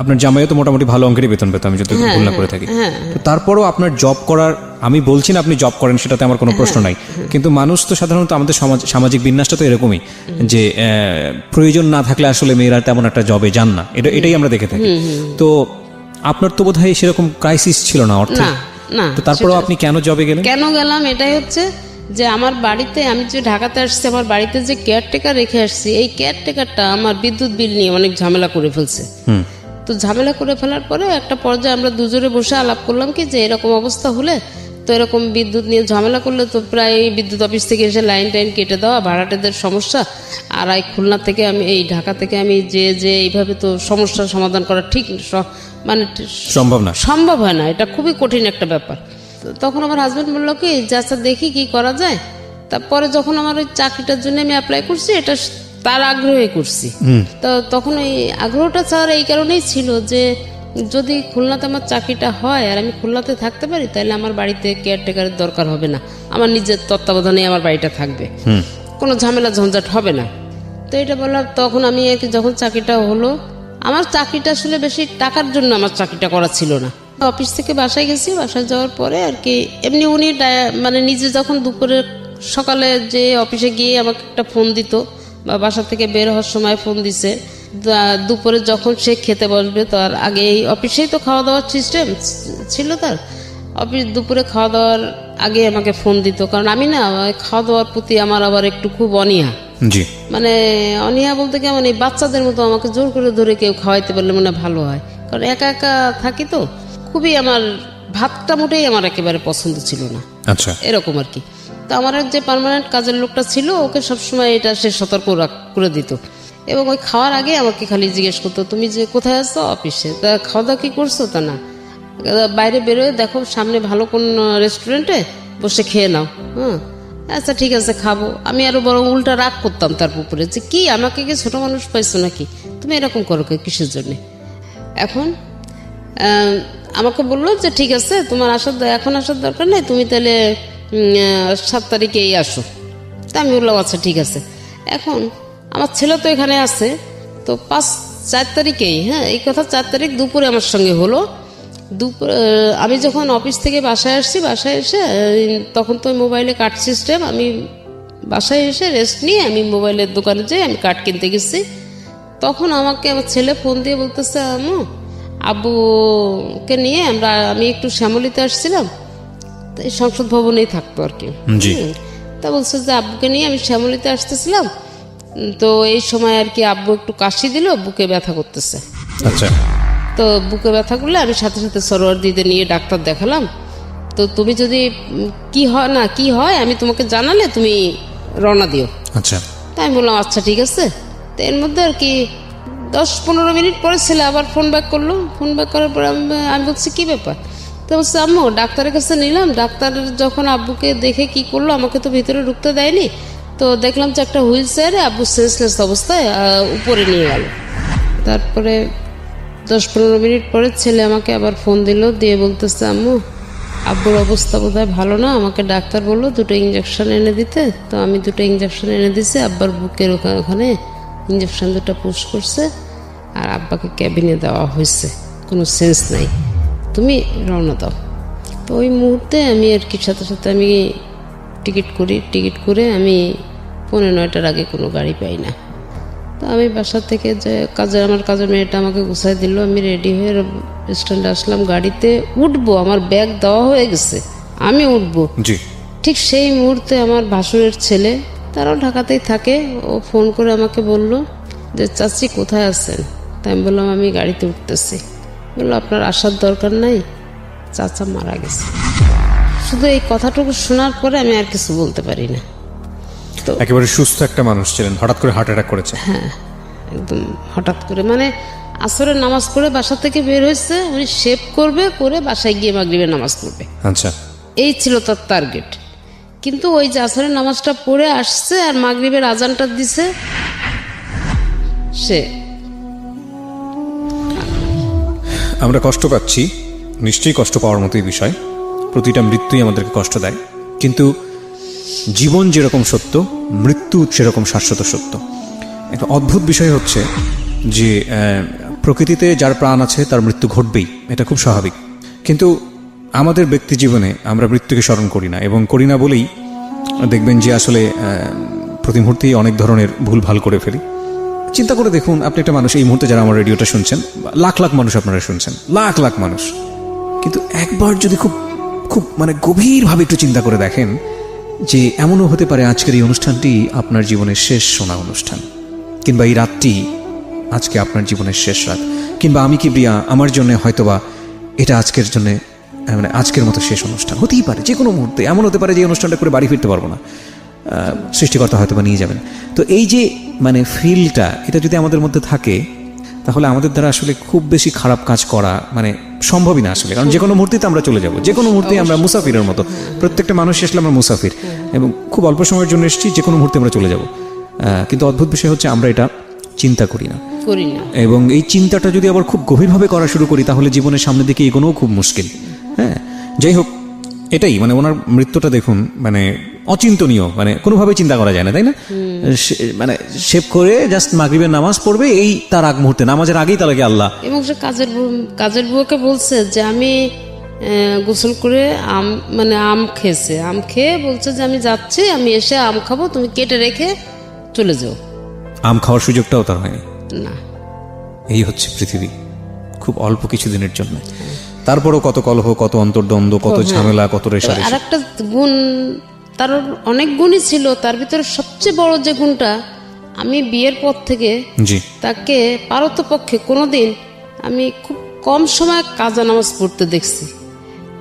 আপনার জামাইও তো মোটামুটি ভালো অঙ্কেরই বেতন পেত, আমি যদি ভুল না করে থাকি। তো তারপরও আপনার জব করার, আমি বলছি না আপনি জব করেন, সেটাতে আমার কোনো প্রশ্ন নাই, কিন্তু মানুষ তো সাধারণত আমাদের সামাজিক বিন্যাসটা তো এরকমই যে প্রয়োজন না থাকলে আসলে মেয়েরা তেমন একটা জবে যান না, এটাই আমরা দেখে থাকি। তো আপনার তো বোধহয় সেরকম ক্রাইসিস ছিল না অর্থে? না। তো তারপরেও আপনি কেন জবে গেলেন? কেন গেলাম এটাই হচ্ছে যে আমার বাড়িতে, আমি যে ঢাকাতে আসছি, আমার বাড়িতে যে কেয়ারটেকার রেখে আসছি, এই কেয়ারটেকারটা আমার বিদ্যুৎ বিল নিয়ে অনেক ঝামেলা করে ফেলছে। তো ঝামেলা করে ফেলার পরে একটা পর্যায়ে আমরা দুজনে বসে আলাপ করলাম কি, যে এরকম অবস্থা হলে তো এরকম বিদ্যুৎ নিয়ে ঝামেলা করলে তো প্রায় বিদ্যুৎ অফিস থেকে এসে লাইন টাইন কেটে দেওয়া, ভাড়াটেদের সমস্যা, আর এই খুলনা থেকে আমি, এই ঢাকা থেকে আমি যে এইভাবে তো সমস্যার সমাধান করা ঠিক মানে সম্ভব হয় না, এটা খুবই কঠিন একটা ব্যাপার। তখন আমার হাজব্যান্ড বললো কি, যে আচ্ছা দেখি কি করা যায়। তারপরে যখন আমার ওই চাকরিটার জন্য আমি অ্যাপ্লাই করছি, এটা তার আগ্রহে করছি। তো তখন ওই আগ্রহটা চাওয়ার এই কারণেই ছিল যে যদি খুলনাতে আমার চাকরিটা হয় আর আমি খুলনাতে থাকতে পারি, তাহলে আমার বাড়িতে কেয়ারটেকারের দরকার হবে না, আমার নিজের তত্ত্বাবধানে আমার বাড়িটা থাকবে, কোনো ঝামেলা ঝঞ্ঝাট হবে না। তো এটা বললাম। তখন আমি যখন চাকরিটা হলো, আমার চাকরিটা আসলে বেশি টাকার জন্য আমার চাকরিটা করা ছিল না। অফিস থেকে বাসায় গেছি, বাসায় যাওয়ার পরে আর কি এমনি উনি মানে নিজে যখন দুপুরে সকালে যে অফিসে গিয়ে আমাকে একটা ফোন দিত, বা বাসা থেকে বের হওয়ার সময় ফোন দিছে, দুপুরে যখন সে খেতে বসবে তার আগে, এই অফিসেই তো খাওয়া দাওয়ার সিস্টেম ছিল তার, অফিস দুপুরে খাওয়া দাওয়ার আগে আমাকে ফোন দিত। কারণ আমি না খাওয়া দাওয়ার প্রতি আমার আবার একটু খুব অনীহা। জি। মানে অনীহা বলতে কেমন, এই বাচ্চাদের মতো আমাকে জোর করে ধরে কেউ খাওয়াইতে পারলে মনে ভালো হয়, কারণ একা একা থাকি তো, খুবই আমার ভাতটা মোটেই আমার একেবারে পছন্দ ছিল না। আচ্ছা, এরকম আর কি। তো আমার যে পার্মানেন্ট কাজের লোকটা ছিল, ওকে সবসময় এটা সে সতর্ক করে দিত, এবং ওই খাওয়ার আগে আমাকে খালি জিজ্ঞেস করতো, তুমি যে কোথায় আছো? অফিসে। তা খাওয়া দাওয়া কি করছো? তা না, বাইরে বেরোয় দেখো সামনে ভালো কোন রেস্টুরেন্টে বসে খেয়ে নাও। আচ্ছা ঠিক আছে খাবো। আমি আরো বরং উল্টা রাগ করতাম তার উপরে, যে কি আমাকে কি ছোট মানুষ পাইছো নাকি, তুমি এরকম করো কিসের জন্য? এখন আমাকে বললো যে ঠিক আছে, তোমার এখন আসার দরকার নেই, তুমি তাহলে 7 তারিখেই আসো। তা আমি বললাম আচ্ছা ঠিক আছে। এখন আমার ছেলে তো এখানে আছে, তো 4 তারিখেই, এই কথা 4 তারিখ দুপুরে আমার সঙ্গে হলো। দুপুরে আমি যখন অফিস থেকে বাসায় আসছি, বাসায় এসে তখন তো মোবাইলে কার্ড সিস্টেম, আমি বাসায় এসে রেস্ট নিয়ে আমি মোবাইলের দোকানে যাই, আমি কার্ড কিনতে গেছি। তখন আমাকে আমার ছেলে ফোন দিয়ে বলতেছে, আব্বুকে নিয়ে আমি একটু শ্যামলীতে আসছিলাম, এই সংসদ ভবনেই থাকতো আর কি। তা বলছে যে আব্বুকে নিয়ে আমি শ্যামলীতে আসতেছিলাম, তো এই সময় আর কি আব্বু একটু কাশি দিল, বুকে ব্যথা করতেছে। আচ্ছা। তো বুকে ব্যথা করলে আমি সাথে সাথে সরোয়ার দিদি নিয়ে ডাক্তার দেখালাম। তো তুমি যদি কি হয় আমি তোমাকে জানালে তুমি রওনা দিও। আচ্ছা। তাই আমি বললাম আচ্ছা ঠিক আছে। তো এর মধ্যে আর কি 10-15 মিনিট পরে ছেলে আবার ফোন ব্যাক করলো। ফোন ব্যাক করার পরে আমি বলছি কি ব্যাপার? তো বলছে আম্মু ডাক্তারের কাছে নিলাম, ডাক্তার যখন আব্বুকে দেখে কি করলো, আমাকে তো ভিতরে ঢুকতে দেয়নি, তো দেখলাম যে একটা হুইল চেয়ারে আব্বু সেন্সলেস অবস্থায় উপরে নিয়ে গেল। তারপরে 10-15 মিনিট পরে ছেলে আমাকে আবার ফোন দিল, দিয়ে বলতেছে আম্মু আব্বুর অবস্থা বোধহয় ভালো না, আমাকে ডাক্তার বললো 2টো ইঞ্জেকশন এনে দিতে। তো আমি 2টো ইঞ্জেকশন এনে দিছি, আব্বার বুকের ওখানে ইঞ্জেকশন 2টা পুশ করছে, আর আব্বাকে ক্যাবিনে দেওয়া হয়েছে, কোনো সেন্স নাই, তুমি রওনা দাও। তো ওই মুহূর্তে আমি আর কি সাথে সাথে আমি টিকিট করে আমি 9:15 আগে কোনো গাড়ি পাই না। তো আমি বাসা থেকে যে আমার কাজের মেয়েটা আমাকে গুছাই দিল, আমি রেডি হয়ে স্ট্যান্ডে আসলাম, গাড়িতে উঠবো, আমার ব্যাগ দেওয়া হয়ে গেছে, আমি উঠবো। জি। ঠিক সেই মুহূর্তে আমার ভাসুরের ছেলে, তারাও ঢাকাতেই থাকে, ও ফোন করে আমাকে বলল যে চাচি কোথায় আছেন? তাই আমি বললাম আমি গাড়িতে উঠতেছি। বললো আপনার আসার দরকার নাই, চাচা মারা গেছে। শুধু এই কথাটুকু শোনার পরে আমি আর কিছু বলতে পারি না। তো একেবারে সুস্থ একটা মানুষ ছিলেন, হঠাৎ করে হার্ট অ্যাটাক করেছে। হ্যাঁ, একদম হঠাৎ করে, মানে আসরের নামাজ পড়ে বাসা থেকে বের হয়েছে, উনি শেভ করবে, করে বাসায় গিয়ে মাগরিবের নামাজ পড়বে, আচ্ছা। এই ছিল তার টার্গেট। কিন্তু ওই যে আসরের নামাজটা পড়ে আসছে আর মাগরিবের আজানটা দিছে, সে আমরা কষ্ট পাচ্ছি, নিশ্চয়ই কষ্ট পাওয়ার মতোই বিষয়, প্রতিটা মৃত্যুই আমাদেরকে কষ্ট দেয়, কিন্তু জীবন যেরকম সত্য, মৃত্যু সেরকম শাশ্বত সত্য। একটা অদ্ভুত বিষয় হচ্ছে যে প্রকৃতিতে যার প্রাণ আছে তার মৃত্যু ঘটবেই, এটা খুব স্বাভাবিক। কিন্তু আমাদের ব্যক্তি জীবনে আমরা মৃত্যুকে স্মরণ করি না, এবং করি না বলেই দেখবেন যে আসলে প্রতি মুহূর্তেই অনেক ধরনের ভুলভাল করে ফেলি। চিন্তা করে দেখুন, আপনি একটা মানুষ, এই মুহূর্তে যারা আমার রেডিওটা শুনছেন, লাখ লাখ মানুষ আপনারা শুনছেন, লাখ লাখ মানুষ, কিন্তু একবার যদি খুব খুব মানে গভীরভাবে একটু চিন্তা করে দেখেন যে এমনও হতে পারে আজকের এই অনুষ্ঠানটি আপনার জীবনের শেষ শোনা অনুষ্ঠান, কিংবা এই রাতটি আজকে আপনার জীবনের শেষ রাত, কিংবা আমি কি প্রিয়া, আমার জন্য হয়তোবা এটা আজকের জন্য মানে আজকের মতো শেষ অনুষ্ঠান হতেই পারে। যে কোনো মুহূর্তে এমন হতে পারে যে অনুষ্ঠানটা করে বাড়ি ফিরতে পারবো না, সৃষ্টিকর্তা হয়তোবা নিয়ে যাবেন। তো এই যে মানে ফিলটা, এটা যদি আমাদের মধ্যে থাকে, তাহলে আমাদের দ্বারা আসলে খুব বেশি খারাপ কাজ করা মানে সম্ভবই না আসলে, কারণ যে কোনো মুহূর্তেই তো আমরা চলে যাব, যে কোনো মুহূর্তেই আমরা মুসাফিরের মতো, প্রত্যেকটা মানুষ আসলে আমরা মুসাফির, এবং খুব অল্প সময়ের জন্য এসেছি, যে কোনো মুহূর্তে আমরা চলে যাব। কিন্তু অদ্ভুত বিষয় হচ্ছে আমরা এটা চিন্তা করি না, এবং এই চিন্তাটা যদি আবার খুব গভীরভাবে করা শুরু করি, তাহলে জীবনের সামনের দিকে এগোনোও খুব মুশকিল। হ্যাঁ, যাই হোক, এটাই মানে ওনার মৃত্যুটা দেখুন, মানে অচিন্তনীয়, মানে কোনোভাবেই চিন্তা করা যায় না, তাই না? মানে শেভ করে জাস্ট মাগরিবের নামাজ পড়বে, এই তার আগ মুহূর্তে, নামাজের আগেই তাকে আল্লাহ, এবং সে কাজের বুয়াকে বলছে যে আমি গোসল করে আম খেয়েছে, আম খেয়ে বলছে যে আমি যাচ্ছি, আমি এসে আম খাবো, তুমি কেটে রেখে চলে যাও। আম খাওয়ার সুযোগটাও তার হয়নি না। এই হচ্ছে পৃথিবী, খুব অল্প কিছুদিনের জন্য। তারপরও কত কলহ, কত অন্তর্দ্বন্দ্ব, কত ঝামেলা, কত রেশারেশি। আর একটা গুণ, তার অনেক গুণই ছিল, তার ভিতরে সবচেয়ে বড় যে গুণটা, আমি বিয়ের পর থেকে তাকে পারতপক্ষে কোনোদিন আমি খুব কম সময় কাজা নামাজ পড়তে দেখছি,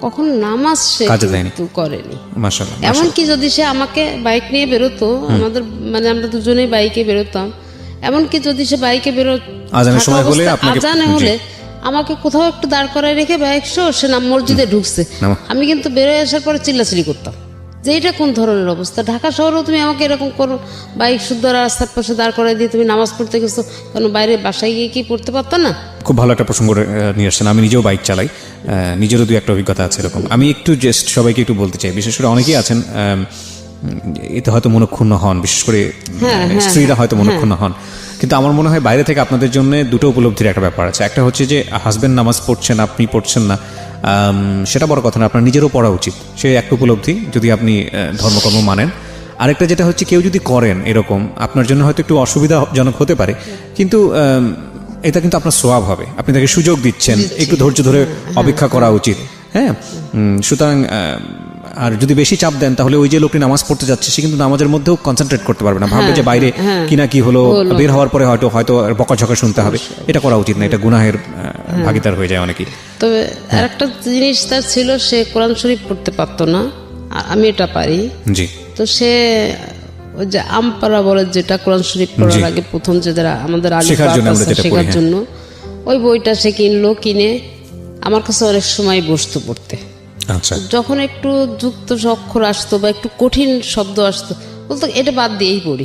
কখন নামাজ সে কিন্তু করেনি। মাশাআল্লাহ। এমনকি যদি সে আমাকে বাইক নিয়ে বেরোতো, আমাদের মানে আমরা দুজনেই বাইকে বেরোতাম, এমনকি যদি সে বাইকে আজানের সময় হলে, আজানে হলে আমাকে কোথাও একটু দাঁড় করায় রেখে বাইক সে মসজিদে ঢুকছে, আমি কিন্তু বেরোয় আসার পরে চিল্লাচিল্লি করতাম যে এটা কোন ধরনের অবস্থা, ঢাকা শহরেও তুমি আমাকে এরকম করো, বাইক শুদ্ধ রাস্তার পাশে দাঁড় করাই দিয়ে তুমি নামাজ পড়তে গেছো, কারণ বাইরে বাসায় গিয়ে কি পড়তে পারত না? খুব ভালো একটা প্রসঙ্গ নিয়ে আসছেন। আমি নিজেও বাইক চালাই, নিজেরও দু একটা অভিজ্ঞতা আছে এরকম। আমি একটু জাস্ট সবাইকে একটু বলতে চাই, বিশেষ করে অনেকেই আছেন এতে হয়তো মনক্ষুণ্ণ হন, বিশেষ করে স্ত্রীরা হয়তো মনক্ষুণ্ণ হন, কিন্তু আমার মনে হয় বাইরে থেকে আপনাদের জন্য দুটো উপলব্ধির একটা ব্যাপার আছে। একটা হচ্ছে যে হাজবেন্ড নামাজ পড়ছেন, আপনি পড়ছেন না, সেটা বড় কথা না, আপনার নিজেরও পড়া উচিত, সে একটা উপলব্ধি যদি আপনি ধর্মকর্ম মানেন। আরেকটা যেটা হচ্ছে, কেউ যদি করেন এরকম, আপনার জন্য হয়তো একটু অসুবিধাজনক হতে পারে, কিন্তু এটা কিন্তু আপনার সোয়াব হবে, আপনি তাকে সুযোগ দিচ্ছেন, একটু ধৈর্য ধরে অপেক্ষা করা উচিত। হ্যাঁ, সুতরাং আর যদি বেশি চাপ দেন, তাহলে ওই যে লোকটি নামাজ পড়তে যাচ্ছে, সে কিন্তু নামাজের মধ্যেও কনসেন্ট্রেট করতে পারবে না, ভাববে যে বাইরে কিনা কি হলো, বের হওয়ার পরে হয়তো বকাঝকা শুনতে হবে। এটা করা উচিত না, এটা গুনাহের ভাগীদার হয়ে যায় অনেকেই। তবে আরেকটা জিনিস তার ছিল, সে কোরআন শরীফ পড়তে পারতো না, আমি এটা পারি। জি। তো সে ওই যে আমপারা বলে, যেটা কোরআন শরীফ পড়ার আগে প্রথম যেটা আমাদের শেখার জন্য, ওই বইটা সে কিনে আমার কাছে অনেক সময় বসতো পড়তে। আচ্ছা। যখন একটু যুক্ত অক্ষর আসতো বা একটু কঠিন শব্দ আসতো, বলতো এটা বাদ দিয়েই পড়ি।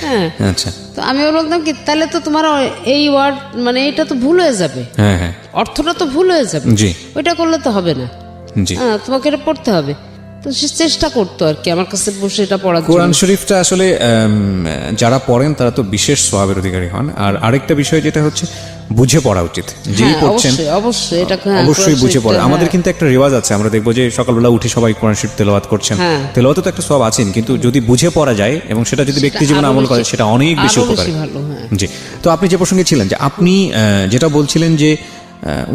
হ্যাঁ, আচ্ছা। তো আমি বলতাম কি, তাহলে তো তোমার এই ওয়ার্ড মানে এটা তো ভুল হয়ে যাবে, অর্থটা তো ভুল হয়ে যাবে, ওইটা করলে তো হবে না, তোমাকে এটা পড়তে হবে। তো সে চেষ্টা করতো আর কি আমার কাছে বসে এটা পড়ার জন্য। কোরআন শরীফটা আসলে যারা পড়েন তারা তো বিশেষ সওয়াবের অধিকারী হন। আর আরেকটা বিষয় যেটা হচ্ছে, বুঝে পড়া উচিত, যেই হ্যাঁ, পড়ছেন অবশ্যই অবশ্যই এটা অবশ্যই বুঝে পড়ে। আমাদের কিন্তু একটা রেওয়াজ আছে, আমরা দেখবো যে সকালবেলা উঠে সবাই কোরআন শরীফ তেলাওয়াত করছেন, হ্যাঁ। তেলাওয়াতে তো একটা সওয়াব আছেন, কিন্তু যদি বুঝে পড়া যায় এবং সেটা যদি ব্যক্তি জীবনে আরো আমল করে বেশি- সেটা অনেক বেশি আরো উপকারী। ভালো, হ্যাঁ। জি, তো আপনি যে প্রসঙ্গে ছিলেন যে আপনি যেটা বলছিলেন যে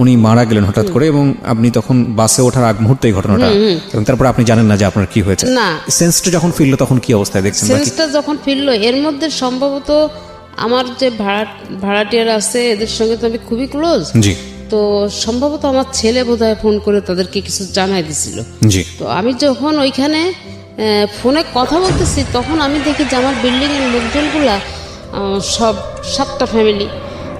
উনি মারা গেলেন হঠাৎ করে, এবং আপনি তখন বাসে ওঠার আগ মুহূর্তে এই ঘটনাটা, এবং তারপর আপনি জানেন না যে আপনার কি হয়েছে। না। সেন্সটা যখন ফিরলো তখন কি অবস্থায় দেখছেন? বাকি সেন্সটা যখন ফিরলো, এর মধ্যে সম্ভবত আমার যে ভাড়াটিয়ার আছে এদের সঙ্গে তো আমি খুবই ক্লোজ, জি তো সম্ভবত আমার ছেলে বোধহয় ফোন করে তাদেরকে কিছু জানাই দিছিল। জি তো আমি যখন ওইখানে ফোনে কথা বলতেছি, তখন আমি দেখি যে আমার বিল্ডিংয়ের লোকজনগুলা সব 7টা ফ্যামিলি,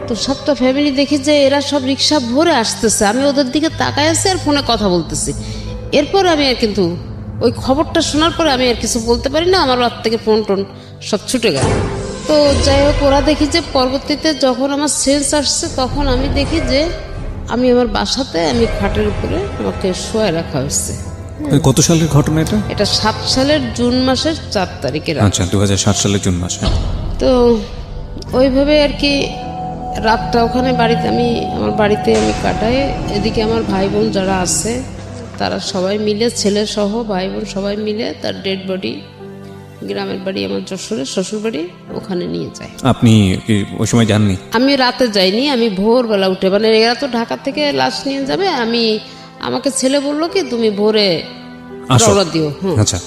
তো 7টা ফ্যামিলি দেখি যে এরা সব রিক্সা ভরে আসতেছে, আমি ওদের দিকে তাকায় আছি আর ফোনে কথা বলতেছি। এরপর আমি আর কিন্তু ওই খবরটা শোনার পরে আমি আর কিছু বলতে পারি না, আমার রাত থেকে ফোন টোন সব ছুটে গেল। তো যাই হোক, ওরা দেখি যে পরবর্তীতে যখন আমার সেন্স আসছে, তখন আমি দেখি যে আমি আমার বাসাতে, আমি খাটের উপরে আমাকে শোয়ায় রাখা হয়েছে। কত সালের ঘটনা এটা? এটা 7 সালের জুন মাসের 4 তারিখের। আচ্ছা, 2007 সালের জুন মাসে। তো ওইভাবে আর কি রাতটা ওখানে বাড়িতে, আমার বাড়িতে আমি কাটাই। এদিকে আমার ভাই বোন যারা আছে তারা সবাই মিলে, ছেলে সহ ভাই বোন সবাই মিলে তার ডেড বডি গ্রামের বাড়ি আমার যশোরের শ্বশুর বাড়ি, ওখানে নিয়ে যায়। আপনি কি ওই সময় জাননি? আমি রাতে যাইনি, আমি ভোরবেলা উঠে, মানে এরা তো ঢাকা থেকে লাশ নিয়ে যাবে, আমাকে ছেলে বললো কি তুমি ভোরে রওনা দিও। আচ্ছা।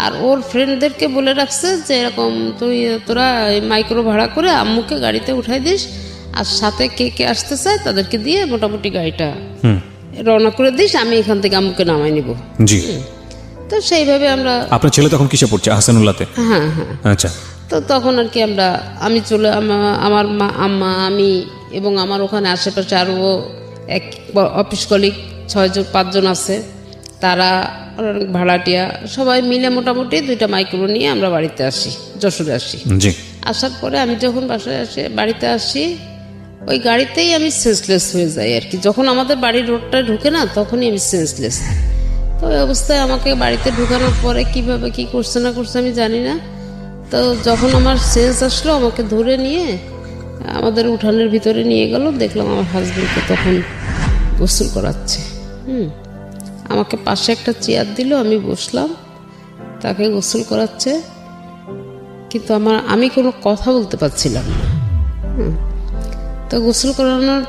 আর ওর ফ্রেন্ডদেরকে বলে রাখছে যে এরকম তোরা মাইক্রো ভাড়া করে আম্মুকে গাড়িতে উঠাই দিস, আর সাথে কে কে আসতে চায় তাদেরকে দিয়ে মোটামুটি গাড়িটা রওনা করে দিস, আমি এখান থেকে আম্মুকে নামাই নিব। জি। তো সেইভাবে আমরা। আপনার ছেলে তখন কিসে পড়ছে? হাসানুল্লাহতে? হ্যাঁ হ্যাঁ। আচ্ছা। তো তখন আর কি আমি চলে, আমার মা, আম্মা, আমি এবং আমার ওখানে আশেপাশে আরও এক অফিস কলিগ 5 জন আছে, তারা ভাড়াটিয়া সবাই মিলে মোটামুটি 2টা মাইক্রো নিয়ে আমরা বাড়িতে আসি, যশোরে আসি। জি। আসার পরে আমি যখন বাড়িতে আসি, ওই গাড়িতেই আমি সেন্সলেস হয়ে যাই আর কি। যখন আমাদের বাড়ির রোডটা ঢুকে না, তখনই আমি সেন্সলেস। তো ওই অবস্থায় আমাকে বাড়িতে ঢুকানোর পরে কিভাবে কি করছে না করছে আমি জানি না। তো যখন আমার সেন্স আসলো, আমাকে ধরে নিয়ে আমাদের উঠানের ভিতরে নিয়ে গেল, দেখলাম আমার হাজবেন্ডকে তখন গোসল করাচ্ছে। আমাকে পাশে একটা চেয়ার দিল, আমি বসলাম, তাকে গোসল করাচ্ছে, কিন্তু আমি কোনো কথা বলতে পারছিলাম না। তো গোসল করানোর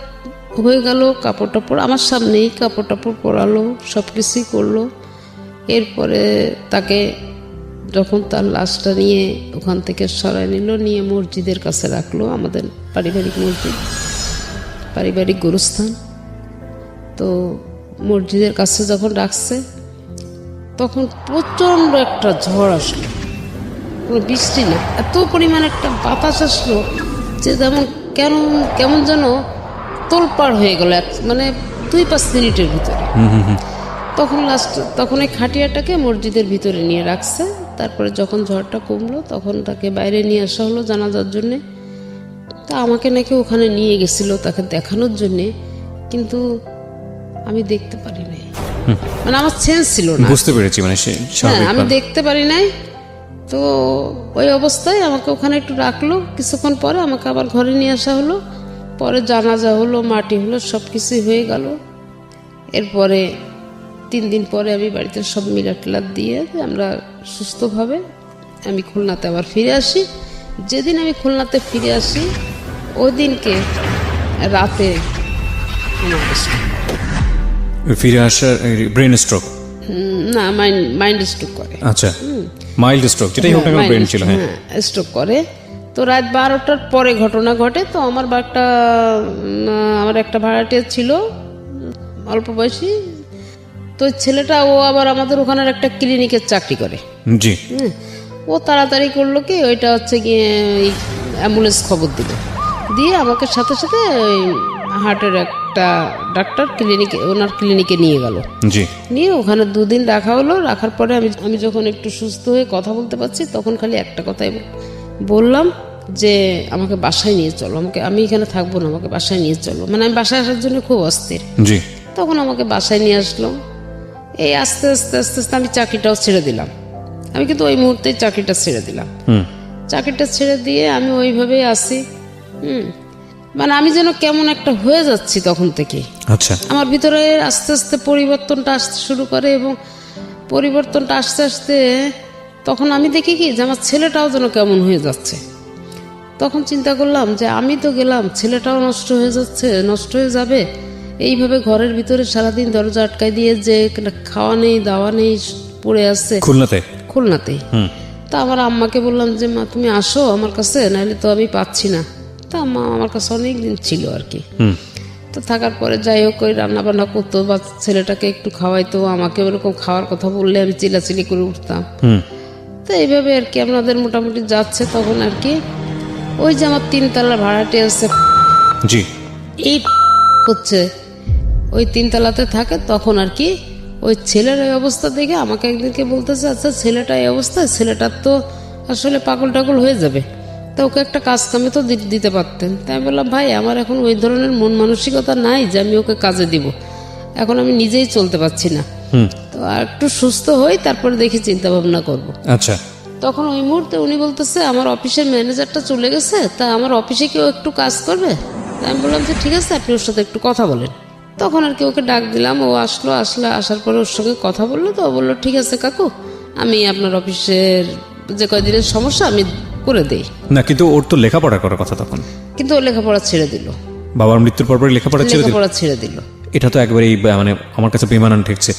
হয়ে গেল, কাপড় টাপড় আমার সামনেই কাপড় টাপড় পরালো, সব কিছুই করলো। এরপরে তাকে যখন তার লাশটা নিয়ে ওখান থেকে সরাই নিল, নিয়ে মসজিদের কাছে রাখলো, আমাদের পারিবারিক মসজিদ, পারিবারিক গোরস্থান। তো মসজিদের কাছে যখন রাখছে, তখন প্রচণ্ড একটা ঝড় আসলো, কোনো বৃষ্টি না, এত পরিমাণ একটা বাতাস আসলো যে কেমন যেন তোলপাড় হয়ে গেল, মানে 2-5 মিনিটের ভিতরে। তখন এই খাটিয়াটাকে মসজিদের ভিতরে নিয়ে রাখছে। তারপরে যখন ঝড়টা কমলো, তখন তাকে বাইরে নিয়ে আসা হলো জানাজার জন্যে। তা আমাকে নাকি ওখানে নিয়ে গেছিল তাকে দেখানোর জন্যে, কিন্তু আমি দেখতে পারি নাই, মানে আমার সেন্স ছিল না। বুঝতে পেরেছি, মানে হ্যাঁ, আমি দেখতে পারি নাই। তো ওই অবস্থায় আমাকে ওখানে একটু রাখলো, কিছুক্ষণ পরে আমাকে আবার ঘরে নিয়ে আসা হলো। পরে জানাজা হলো, মাটি হলো, সব কিছুই হয়ে গেল। এরপরে 3 দিন পরে আমি বাড়িতে সব মিলাটিলাত দিয়ে আমরা সুস্থভাবে আমি খুলনাতে আবার ফিরে আসি। যেদিন আমি খুলনাতে ফিরে আসি, ওই দিনকে রাতে আমার ফিরে আসার ব্রেন স্ট্রোক? না, মাইন্ড স্ট্রোক করে। আচ্ছা, মাইল্ড স্ট্রোক, যেটাই হোক না কেন ব্রেন ছিল। হ্যাঁ, স্ট্রোক করে। তো রাত 12টার পরে ঘটনা ঘটে। তো আমার একটা ভাড়াটিয়া ছিল, অল্প বয়সী। তো ছেলেটা, ও আবার আমাদের ওখানের একটা ক্লিনিকের চাকরি করে। জি। ও তাড়াতাড়ি করলো কি, ওইটা হচ্ছে গিয়ে অ্যাম্বুলেন্স খবর দিল, দিয়ে আমাকে সাথে সাথে ওই হার্টের একটা ডাক্তার ওনার ক্লিনিকে নিয়ে গেল। জি। নিয়ে ওখানে 2 দিন রাখা হলো। রাখার পরে আমি যখন একটু সুস্থ হয়ে কথা বলতে পারছি, তখন খালি একটা কথাই বললাম যে আমাকে বাসায় নিয়ে চলো, আমি এখানে থাকবো না, আমাকে বাসায় নিয়ে চলো। মানে আমি বাসায় আসার জন্য খুব অস্থির। জি। তখন আমাকে বাসায় নিয়ে আসলো। এই আস্তে আস্তে আস্তে আস্তে আমি চাকরিটাও ছেড়ে দিলাম। আমি কিন্তু ওই মুহূর্তেই চাকরিটা ছেড়ে দিলাম। চাকরিটা ছেড়ে দিয়ে আমি ওইভাবেই আসি। মানে আমি যেন কেমন একটা হয়ে যাচ্ছি তখন থেকে। আচ্ছা, আমার ভিতরে আস্তে আস্তে পরিবর্তনটা আসতে শুরু করে, এবং পরিবর্তনটা আস্তে আস্তে তখন আমি দেখি কি যে আমার ছেলেটাও যেন কেমন হয়ে যাচ্ছে। তখন চিন্তা করলাম যে আমি তো গেলাম, ছেলেটাও নষ্ট হয়ে যাচ্ছে, নষ্ট হয়ে যাবে। এইভাবে ঘরের ভিতরে সারাদিন দরজা আটকায় দিয়ে যে খাওয়া নেই দাওয়া নেই পড়ে আছে খুলনাতেই। তা আমার আম্মাকে বললাম যে মা তুমি আসো আমার কাছে, নাহলে তো আমি পাচ্ছি না। তা আম্মা আমার কাছে অনেক দিন ছিল আর কি। তো থাকার পরে যাই হোক ওই রান্না বান্না করতো বা ছেলেটাকে একটু খাওয়াইতো, আমাকে ওরকম খাওয়ার কথা বললে আমি চিলাচিলি করে উঠতাম। তো এইভাবে আর কি আপনাদের মোটামুটি যাচ্ছে। তখন আর কি ওই যে আমার 3 তলা ভাড়াটে আছে, জি, এই হচ্ছে ওই 3 তলাতে থাকে। তখন আর কি ওই ছেলের এই অবস্থা দেখে আমাকে একদিনকে বলতেছে, আচ্ছা ছেলেটা এই অবস্থা, ছেলেটার তো আসলে পাগল টাগল হয়ে যাবে, তা ওকে একটা কাজ কামে তো দিতে পারতেন। তাই আমি বললাম ভাই আমার এখন ওই ধরনের মন মানসিকতা নাই যে আমি ওকে কাজে দিব, এখন আমি নিজেই চলতে পারছি না, তো আর একটু সুস্থ হই তারপরে দেখি চিন্তা ভাবনা করবো। আচ্ছা, তখন ওই মুহূর্তে উনি বলতেছে আমার অফিসের ম্যানেজারটা চলে গেছে, তা আমার অফিসে কেউ একটু কাজ করবে? তা আমি বললাম যে ঠিক আছে আপনি ওর সাথে একটু কথা বলেন। তখন আর কি ওকে ডাক দিলাম, ও আসার পরে ওর সঙ্গে কথা বললো। তো ও বললো ঠিক আছে কাকু, আমি আপনার অফিসের যে কয়দিনের সমস্যা আমি করে দেই। না কিন্তু ওর তো লেখাপড়া করার কথা তখন, কিন্তু ও লেখাপড়া ছেড়ে দিল, বাবার মৃত্যুর পর লেখাপড়া ছেড়ে দিল। এটা তো একবারেই মানে আমার কাছে বেমানান ঠেকছে।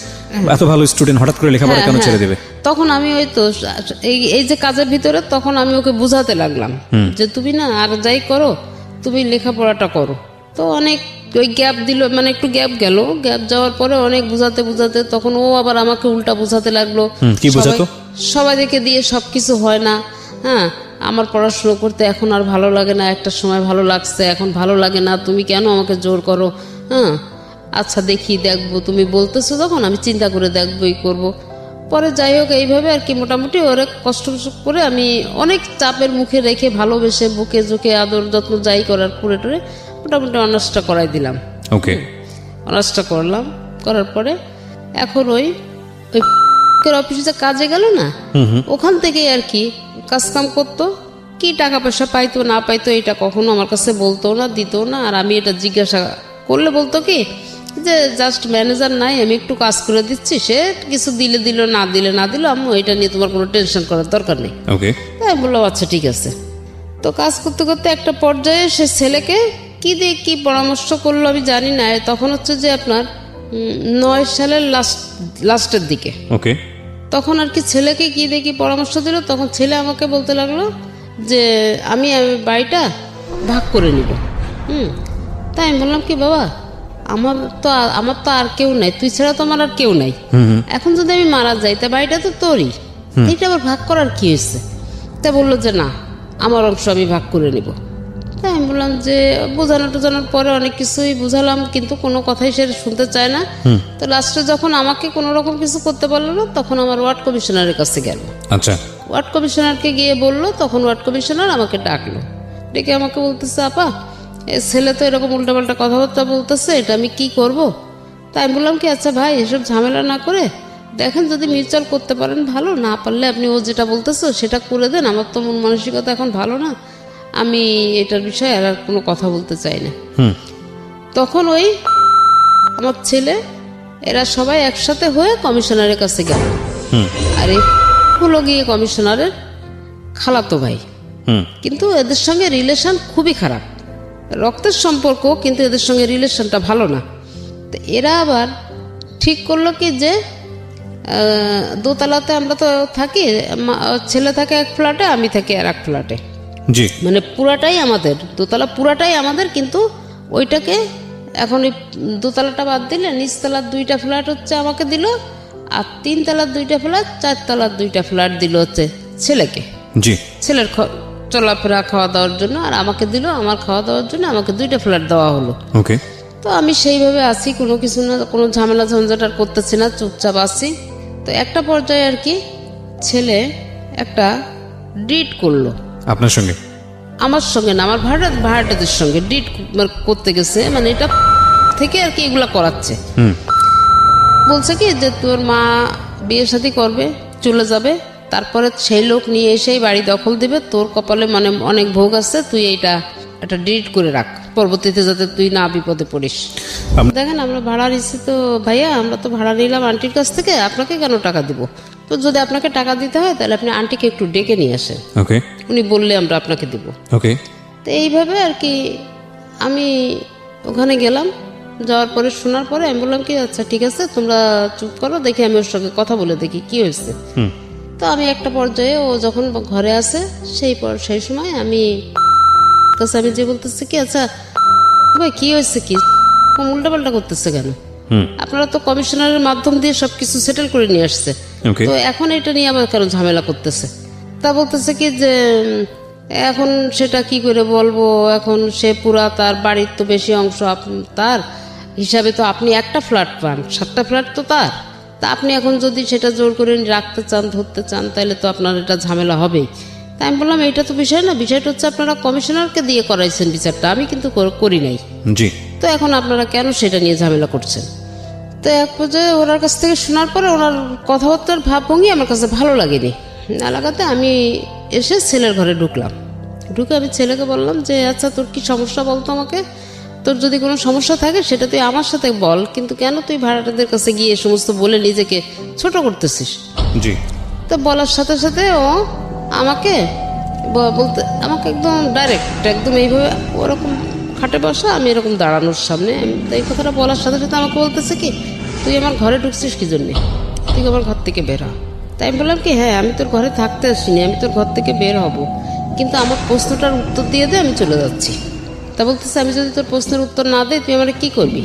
এত ভালো স্টুডেন্ট হঠাৎ করে লেখাপড়া কেন ছেড়ে দেবে? তখন আমি ওই তো এই যে কাজের ভিতরে তখন আমি ওকে বুঝাতে লাগলাম যে তুমি না আর যাই করো তুমি লেখাপড়াটা করো। তো অনেক ওই গ্যাপ দিল, মানে একটু গ্যাপ গেল, গ্যাপ যাওয়ার পরে অনেক বুঝাতে তখন ও আবার আমাকে উল্টা বুঝাতে লাগলো। কি বুঝাতো? সবাইকে দিয়ে সবকিছু হয় না। হ্যাঁ, আমার পড়াশুনো করতে এখন আর ভালো লাগে না, একটা সময় ভালো লাগছে, এখন ভালো লাগে না, তুমি কেন আমাকে জোর করো? হ্যাঁ, আচ্ছা দেখবো, তুমি বলতেছো যখন আমি চিন্তা করে দেখবোই করব। পরে যাই হোক এইভাবে আর কি মোটামুটি অনেক কষ্ট করে আমি অনেক চাপের মুখে রেখে ভালোবেসে বুকে ঝুঁকে আদর যত্ন যাই করার করে টরে মোটামুটি অনার্সটা করাই দিলাম। ওকে, অনার্সটা করলাম, করার পরে এখন ওই অফিসে যে কাজে গেল না, ওখান থেকে আর কি কাজ কাম করতো, কি টাকা পয়সা পাইতো না পাইতো এটা কখনো আমার কাছে বলতো না, দিত না। আর আমি এটা জিজ্ঞাসা করলে বলতো কি যে জাস্ট ম্যানেজার নাই, আমি একটু কাজ করে দিচ্ছি, সে কিছু দিল না দিল আম্মু এটা নিয়ে তোমার কোনো টেনশন করার দরকার নেই। ওকে, তাই বললাম আচ্ছা ঠিক আছে। তো কাজ করতে করতে একটা পর্যায়ে সে ছেলেকে কি দিয়ে কি পরামর্শ করলো আমি জানি না, তখন হচ্ছে যে আপনার 9 সালের লাস্টের দিকে। ওকে, তখন আর কি ছেলেকে কি দিয়ে কি পরামর্শ দিল, তখন ছেলে আমাকে বলতে লাগলো যে আমি বাড়িটা ভাগ করে নিব। তাই আমি বললাম কি বাবা আমার তো আর কেউ নাই, তুই ছাড়া তো আমার আর কেউ নাই, এখন যদি আমি মারা যাই তা বাড়িটা তো তোরই, এটা আবার ভাগ করার কি হয়েছে? তা বললো যে না আমার অংশ আমি ভাগ করে নিব। তাই আমি বললাম যে বোঝানোর পরে অনেক কিছুই বুঝালাম, কিন্তু কোনো কথাই সে শুনতে চায় না। তো লাস্টে যখন আমাকে কোনো রকম কিছু করতে পারলো না, তখন আমার ওয়ার্ড কমিশনারের কাছে গেল। আচ্ছা, ওয়ার্ড কমিশনারকে গিয়ে বললো, তখন ওয়ার্ড কমিশনার আমাকে ডাকলো, ডেকে আমাকে বলতেছে আপা এ ছেলে তো এরকম উল্টাপাল্টা কথাবার্তা বলতেছে, এটা আমি কি করব? তাই আমি বললাম কি আচ্ছা ভাই এসব ঝামেলা না করে দেখেন যদি মিউচুয়াল করতে পারেন ভালো, না পারলে আপনি ও যেটা বলতেছো সেটা করে দেন, আমার তো মন মানসিকতা এখন ভালো না, আমি এটার বিষয়ে আর কোনো কথা বলতে চাই না। তখন ওই আমার ছেলে এরা সবাই একসাথে হয়ে কমিশনারের কাছে গেল। আর হলো গিয়ে কমিশনারের খালাতো ভাই, কিন্তু এদের সঙ্গে রিলেশন খুবই খারাপ, রক্তের সম্পর্ক, কিন্তু এদের সঙ্গে রিলেশনটা ভালো না। তো এরা আবার ঠিক করলো কি যে দোতলাতে আমরা তো থাকি, ছেলে থাকে এক ফ্ল্যাটে, আমি থাকি আর এক ফ্ল্যাটে, জি, মানে পুরাটাই আমাদের, দোতলা পুরাটাই আমাদের, কিন্তু ওইটাকে এখন ওই দোতলাটা বাদ দিলে নিচতলার 2টা ফ্ল্যাট হচ্ছে আমাকে দিল, আর 3 তলার 2টা ফ্ল্যাট, 4 তলার 2টা ফ্ল্যাট দিল হচ্ছে ছেলেকে, জি, ছেলের চলাফেরা খাওয়া দাওয়ার জন্য, আর আমাকে দিল আমার খাওয়া দাওয়ার জন্য, আমাকে 2টা ফ্ল্যাট দেওয়া হলো। ওকে, তো আমি সেইভাবে আছি, কোনো কিছু না, কোনো ঝামেলা ঝঞ্ঝাট আর করতেছি না, চুপচাপ আছি। তো একটা পর্যায়ে আর কি ছেলে একটা ডিট করলো আপনার সঙ্গে? আমার সঙ্গে না, আমার ভাড়াটাদের সঙ্গে ডিট করতে গেছে, মানে এটা থেকে আর কি এগুলা করাচ্ছে। বলছে কি যে তোর মা বিয়ে শাদী করবে, চলে যাবে, তারপরে সেই লোক নিয়ে এসেই বাড়ি দখল দিবে, তোর কপালে মানে অনেক ভোগ আছে, তুই এইটা একটা ডিট করে রাখ। পরবর্তীতে যাতে তুই না বিপদে পড়িস। দেখেন আমরা ভাড়া নিচ্ছি তো ভাইয়া, আমরা তো ভাড়া নিলাম আন্টির কাছ থেকে, আপনাকে কেন টাকা দিব? তো যদি আপনাকে টাকা দিতে হয় তাহলে আপনি আন্টিকে একটু ডেকে নিয়ে আসেন, ওকে উনি বললে আমরা আপনাকে দিব। ওকে। তো এইভাবে আর কি আমি ওখানে গেলাম। যাওয়ার পরে শোনার পরে আমি বললাম কি আচ্ছা ঠিক আছে তোমরা চুপ করো, দেখি আমি ওর সঙ্গে কথা বলে দেখি কি হয়েছে। তো আমি একটা পর্যায়ে ও যখন ঘরে আসে সেই সময় আমি কাছে আমি যে বলতেছি কি আচ্ছা ভাই কি হয়েছে, কি উল্টাপাল্টা করতেছে কেন? আপনারা তো কমিশনারের মাধ্যম দিয়ে সবকিছু সেটেল করে নিয়ে আসছে, ওকে। তো এখন এটা নিয়ে আবার কেন ঝামেলা করতেছে? তা বলতেছে কি যে এখন সেটা কি করে বলবো, এখন সে পুরা তার বাড়ির তো বেশি অংশ তার হিসাবে তো আপনি একটা ফ্ল্যাট পান, 7টা ফ্ল্যাট তো তার, তা আপনি এখন যদি সেটা জোর করে রাখতে চান ধরতে চান তাহলে তো আপনার এটা ঝামেলা হবেই। তাই আমি বললাম এইটা তো বিষয় না, বিষয়টা হচ্ছে আপনারা কমিশনারকে দিয়ে করাইছেন বিচারটা, আমি কিন্তু করি নাই। জি। তো এখন আপনারা কেন সেটা নিয়ে ঝামেলা করছেন? তো এক পর্যায়ে ওনার কাছ থেকে শোনার পরে ওনার কথাবার্তার ভাবভঙ্গি আমার কাছে ভালো লাগেনি, না লাগাতে আমি এসে ছেলের ঘরে ঢুকলাম। ঢুকে আমি ছেলেকে বললাম যে আচ্ছা তোর কি সমস্যা বলতো আমাকে, তোর যদি কোনো সমস্যা থাকে সেটা তুই আমার সাথে বল, কিন্তু কেন তুই ভাড়াটাদের কাছে গিয়ে এ সমস্ত বলে নিজেকে ছোট করতেছিস? জি। তো বলার সাথে সাথে ও আমাকে বলতে আমাকে একদম ডাইরেক্ট একদম এইভাবে ওরকম খাটে বসা, আমি এরকম দাঁড়ানোর সামনে, এই কথাটা বলার সাথে সাথে আমাকে বলতেছে কি তুই আমার ঘরে ঢুকছিস কি জন্যে, তুই আমার ঘর থেকে বের হ। তাই আমি বললাম কি হ্যাঁ আমি তোর ঘরে থাকতে আসিনি, আমি তোর ঘর থেকে বের হব, কিন্তু আমার প্রশ্নটার উত্তর দিয়ে দে, আমি চলে যাচ্ছি। তা বলতেছে আমি যদি তোর প্রশ্নের উত্তর না দিই তুই আমার কি করবি?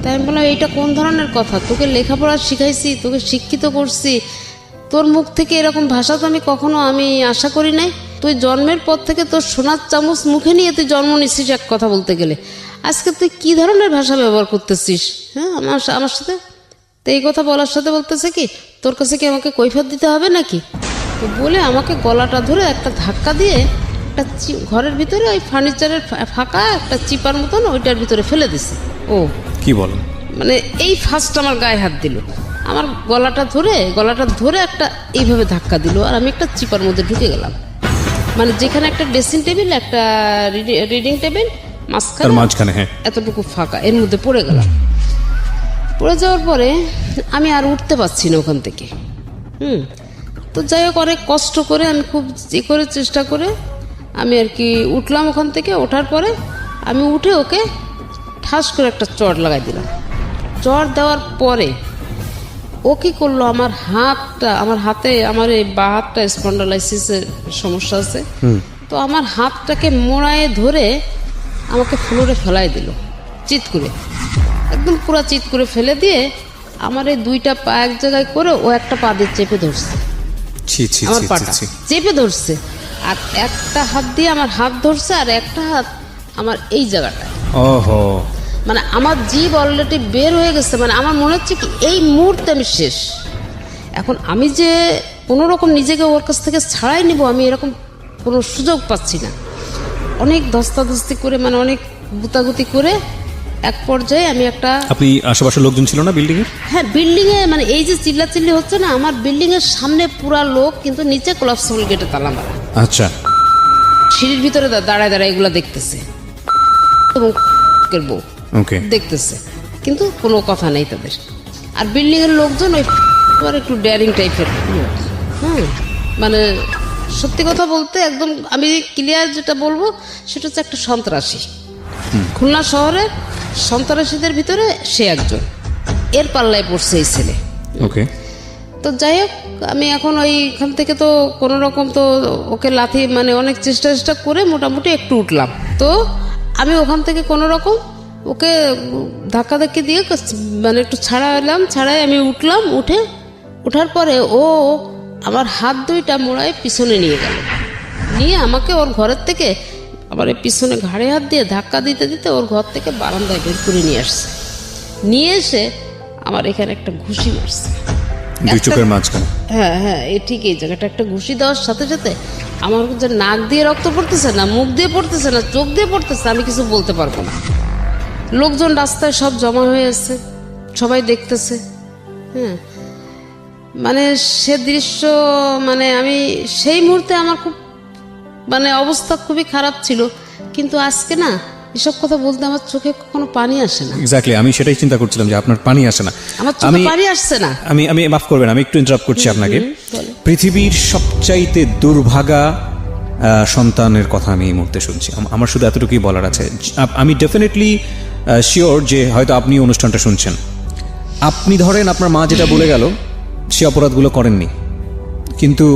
তাই আমি বললাম এইটা কোন ধরনের কথা, তোকে লেখাপড়া শিখাইছি, তোকে শিক্ষিত করছি, তোর মুখ থেকে এরকম ভাষা তো আমি কখনো আশা করি নাই। তুই জন্মের পর থেকে তোর সোনার চামচ মুখে নিয়ে তুই জন্ম নিচ্ছিস এক কথা বলতে গেলে, আজকে তুই কি ধরনের ভাষা ব্যবহার করতেছিস হ্যাঁ আমার সাথে? তো এই কথা বলার সাথে বলতেছে কি তোর কাছে কি আমাকে কৈফিয়ত দিতে হবে নাকি? তো বলে আমাকে গলাটা ধরে একটা ধাক্কা দিয়ে একটা ঘরের ভিতরে ওই ফার্নিচারের ফাঁকা একটা চিপার মতন ওইটার ভিতরে ফেলে দিছে। ও কি বলেন? মানে এই ফার্স্ট আমার গায়ে হাত দিল, আমার গলাটা ধরে একটা এইভাবে ধাক্কা দিল, আর আমি একটা চিপার মধ্যে ঢুকে গেলাম, মানে যেখানে একটা ড্রেসিং টেবিল একটা রিডিং টেবিল মাঝখানে হ্যাঁ এতটুকু ফাঁকা, এর মধ্যে পড়ে গেলাম। পড়ে যাওয়ার পরে আমি আর উঠতে পারছি না ওখান থেকে। তো যাই হোক অনেক কষ্ট করে আমি খুব চেষ্টা করে আমি আর কি উঠলাম ওখান থেকে। ওঠার পরে আমি উঠে ওকে ঠাস করে একটা চড় লাগাই দিলাম। চড় দেওয়ার পরে ও কি করলো, আমার হাতে আমার এই বা হাতটা স্পন্ডালাইসিসের সমস্যা আছে, তো আমার হাতটাকে মোড়ায়ে ধরে আমাকে ফ্লোরে ফেলাই দিল চিৎ করে, একদম পুরা চিৎ করে ফেলে দিয়ে আমার এই দুইটা পা এক জায়গায় করে ও একটা পা দিয়ে চেপে ধরছে, আমার পাটা চেপে ধরছে, আর একটা হাত দিয়ে আমার হাত ধরছে আর একটা হাত আমার এই জায়গাটায়। ওহো, মানে আমার জীব অলরেডি বের হয়ে গেছে, মানে আমার মনে হচ্ছে কি এই মুহূর্তে আমি শেষ। এখন আমি যে কোনো রকম নিজেকে ওর কাছ থেকে ছাড়াই নিব, আমি এরকম কোনো সুযোগ পাচ্ছি না। অনেক ধস্তাধস্তি করে মানে অনেক গুতাগুতি করে এক পর্যায়ে আমি একটা, আপনি আশেপাশের লোকজন ছিল না বিল্ডিং এ? হ্যাঁ বিল্ডিং এ, মানে এই যে চিল্লাচিল্লি হচ্ছে না, আমার বিল্ডিং এর সামনে পুরা লোক, কিন্তু নিচে কোলাপসিবল গেটে তালা মারা। আচ্ছা। সিঁড়ির ভিতরে দাঁড়ায় এগুলা দেখতেছে এবং বউ দেখতেছে, কিন্তু কোনো কথা নেই তাদের। আর বিল্ডিং এর লোকজন ওই একটু ডেয়ারিং টাইপের, মানে সত্যি কথা বলতে একদম আমি ক্লিয়ার যেটা বলবো সেটা হচ্ছে একটা সন্ত্রাসী, খুলনা শহরে সন্ত্রাসীদের ভিতরে সে একজন, এর পাল্লায় পড়ছে এই ছেলে। ওকে। তো যাই হোক আমি এখন ওইখান থেকে তো কোনো রকম তো ওকে লাথি মানে অনেক চেষ্টা করে মোটামুটি একটু উঠলাম। তো আমি ওখান থেকে কোনো রকম ওকে ধাক্কাধাক্কি দিয়ে মানে একটু ছাড়াই আমি উঠলাম। ওঠার পরে ও আমার হাত দুইটা মোড়ায় পিছনে নিয়ে গেল, নিয়ে আমাকে ওর ঘরের থেকে আবার পিছনে ঘাড়ে হাত দিয়ে ধাক্কা দিতে দিতে ওর ঘর থেকে বারান্দায় বের করে নিয়ে আসছে। নিয়ে এসে আমার এখানে একটা ঘুষি মারছে, দুই চোখের মাঝখানে। হ্যাঁ এই ঠিক এই জায়গাটা একটা ঘুষি দেওয়ার সাথে সাথে আমার যে নাক দিয়ে রক্ত পড়তেছে না, মুখ দিয়ে পড়তেছে না, চোখ দিয়ে পড়তেছে, আমি কিছু বলতে পারবো না। লোকজন রাস্তায় সব জমা হয়ে আছে, সবাই দেখতেছে। মানে সে দৃশ্য, মানে আমি সেই মুহূর্তে আমার খুব মানে অবস্থা খুবই খারাপ ছিল, কিন্তু আজকে না এসব কথা বলতে আমার চোখে কখনো পানি আসে না, এক্স্যাক্টলি আমি সেটাই চিন্তা করছিলাম যে আপনার পানি আসে না। আমার চোখে পানি আসছে না। আমি মাফ করবেন, আমি একটু ইন্টারাপ্ট করছি আপনাকে। পৃথিবীর সবচাইতে দুর্ভাগা সন্তানের কথা আমি এই মুহূর্তে শুনছি। আমার শুধু এতটুকুই বলার আছে। আমি ডেফিনেটলি শিওর যে হয়তো আপনি অনুষ্ঠানটা শুনছেন। আপনি ধরেন আপনার মা যেটা বলে গেল সে অপরাধগুলো করেননি, কিন্তু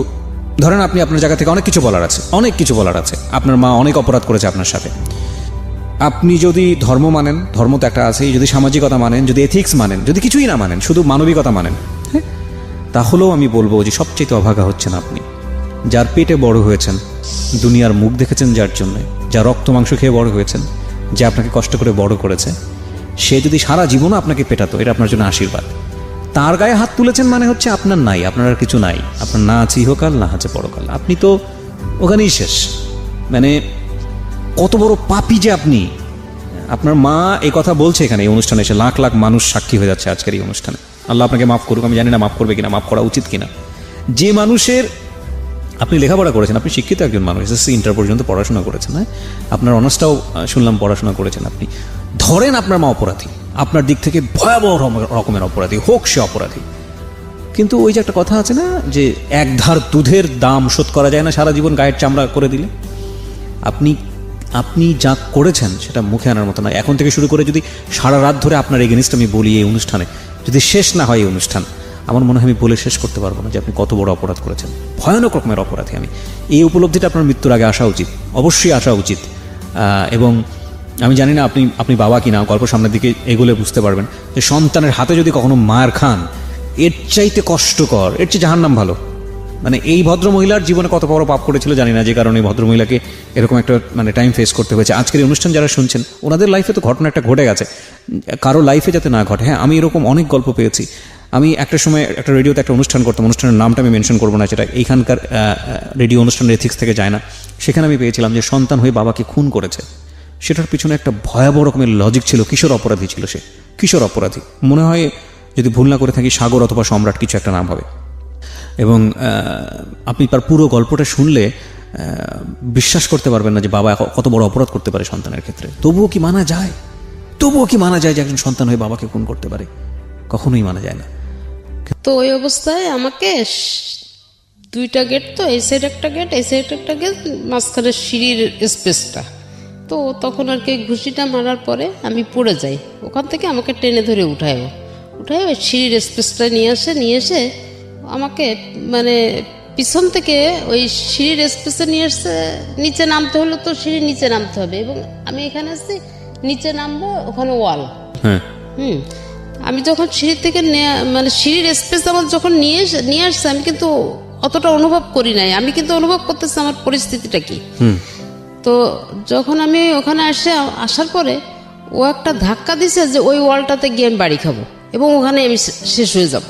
ধরেন আপনি আপনার জায়গা থেকে অনেক কিছু বলার আছে, অনেক কিছু বলার আছে। আপনার মা অনেক অপরাধ করেছে আপনার সাথে। আপনি যদি ধর্ম মানেন, ধর্ম তো একটা আছেই, যদি সামাজিকতা মানেন, যদি এথিক্স মানেন, যদি কিছুই না মানেন, শুধু মানবিকতা মানেন, হ্যাঁ, তাহলেও আমি বলবো যে সবচেয়ে অভাগা হচ্ছেন আপনি। যার পেটে বড় হয়েছেন, দুনিয়ার মুখ দেখেছেন যার জন্য, যা রক্ত মাংস খেয়ে বড় হয়েছেন, যে আপনাকে কষ্ট করে বড় করেছে, সে যদি সারা জীবনও আপনাকে পেটাতো, এটা আপনার জন্য আশীর্বাদ। তার গায়ে হাত তুলেছেন মানে হচ্ছে আপনার নাই, আপনার আর কিছু নাই, আপনার না আছে ইহকাল, না আছে পরকাল, আপনি তো ওখানেই শেষ। মানে কত বড় পাপী যে আপনি। আপনার মা এই কথা বলছে এখানে এই অনুষ্ঠানে এসে, লাখ লাখ মানুষ সাক্ষী হয়ে যাচ্ছে আজকের এই অনুষ্ঠানে। আল্লাহ আপনাকে মাফ করুক, আমি জানি না মাফ করবে কিনা, মাফ করা উচিত কিনা। যে মানুষের, আপনি লেখাপড়া করেছেন, আপনি শিক্ষিত একজন মানুষ, এসএসসি ইন্টার পর্যন্ত পড়াশোনা করেছেন, হ্যাঁ, আপনার অনার্সটাও শুনলাম পড়াশোনা করেছেন আপনি। ধরেন আপনার মা অপরাধী, আপনার দিক থেকে ভয়াবহ রকমের অপরাধী, হোক সে অপরাধী, কিন্তু ওই যে একটা কথা আছে না যে এক ধার দুধের দাম শোধ করা যায় না সারা জীবন গায়ের চামড়া করে দিলে। আপনি যা করেছেন সেটা মুখে আনার মতো নয়। এখন থেকে শুরু করে যদি সারা রাত ধরে আপনার এগেনিস্ট আমি বলি এই অনুষ্ঠানে, যদি শেষ না হয় এই অনুষ্ঠান, আমার মনে হয় আমি বলে শেষ করতে পারবো না যে আপনি কত বড় অপরাধ করেছেন, ভয়ানক রকমের অপরাধী। আমি এই উপলব্ধিটা আপনার মৃত্যুর আগে আসা উচিত, অবশ্যই আসা উচিত। এবং আমি জানি না আপনি বাবা কিনা, গল্প সামনের দিকে এগুলো বুঝতে পারবেন যে সন্তানের হাতে যদি কখনো মার খান, এর চাইতে কষ্টকর, এর চেয়ে জাহান্নাম ভালো। মানে এই ভদ্রমহিলার জীবনে কত বড় পাপ করেছিল জানি না, যে কারণে এই ভদ্রমহিলাকে এরকম একটা মানে টাইম ফেস করতে হয়েছে। আজকের এই অনুষ্ঠান যারা শুনছেন, ওনাদের লাইফে তো ঘটনা একটা ঘটে গেছে, কারো লাইফে যাতে না ঘটে। হ্যাঁ, আমি এরকম অনেক গল্প পেয়েছি। আমি একটা সময় একটা রেডিওতে একটা অনুষ্ঠান করতাম, অনুষ্ঠানের নামটা আমি মেনশন করবো না, সেটা এইখানকার রেডিও অনুষ্ঠানের এথিক্স থেকে যায় না। সেখানে আমি পেয়েছিলাম যে সন্তান হয়ে বাবাকে খুন করেছে। সেটার পিছনে একটা ভয়াবহ রকমের লজিক ছিল। কিশোর অপরাধী ছিল সে, কিশোর অপরাধী। মনে হয় যদি ভুল না করে থাকি সাগর অথবা সম্রাট কিছু একটা নাম হবে। এবং আপনি তার পুরো গল্পটা শুনলে বিশ্বাস করতে পারবেন না যে বাবা কত বড় অপরাধ করতে পারে সন্তানের ক্ষেত্রে। তবুও কি মানা যায়? তবুও কি মানা যায় যে একজন সন্তান হয়ে বাবাকে খুন করতে পারে? কখনোই মানা যায় না। তো ওই অবস্থায় আমাকে দুইটা গেট, তো এই সাইড একটা গেট, এই সাইড একটা গেট, মাঝখানে সিঁড়ির স্পেসটা। তো তখন আর কি ঘুষিটা মারার পরে আমি পড়ে যাই। ওখান থেকে আমাকে টেনে ধরে উঠায় ওই সিঁড়ির স্পেসটা নিয়ে এসে আমাকে মানে পিছন থেকে ওই সিঁড়ির স্পেসে নিয়ে এসে নিচে নামতে হলো। তো সিঁড়ির নিচে নামতে হবে এবং আমি এখানে আসছি নিচে নামবো, ওখানে ওয়াল। আমি যখন সিঁড়ি থেকে মানে সিঁড়ির স্পেস আমার যখন নিয়ে আসছে, আমি কিন্তু অতটা অনুভব করি নাই। আমি কিন্তু অনুভব করতেছি আমার পরিস্থিতিটা কি। তো যখন আমি ওখানে আসার পরে ও একটা ধাক্কা দিছে যে ওই ওয়ালটাতে গিয়ে আমি বাড়ি খাবো এবং ওখানে আমি শেষ হয়ে যাব।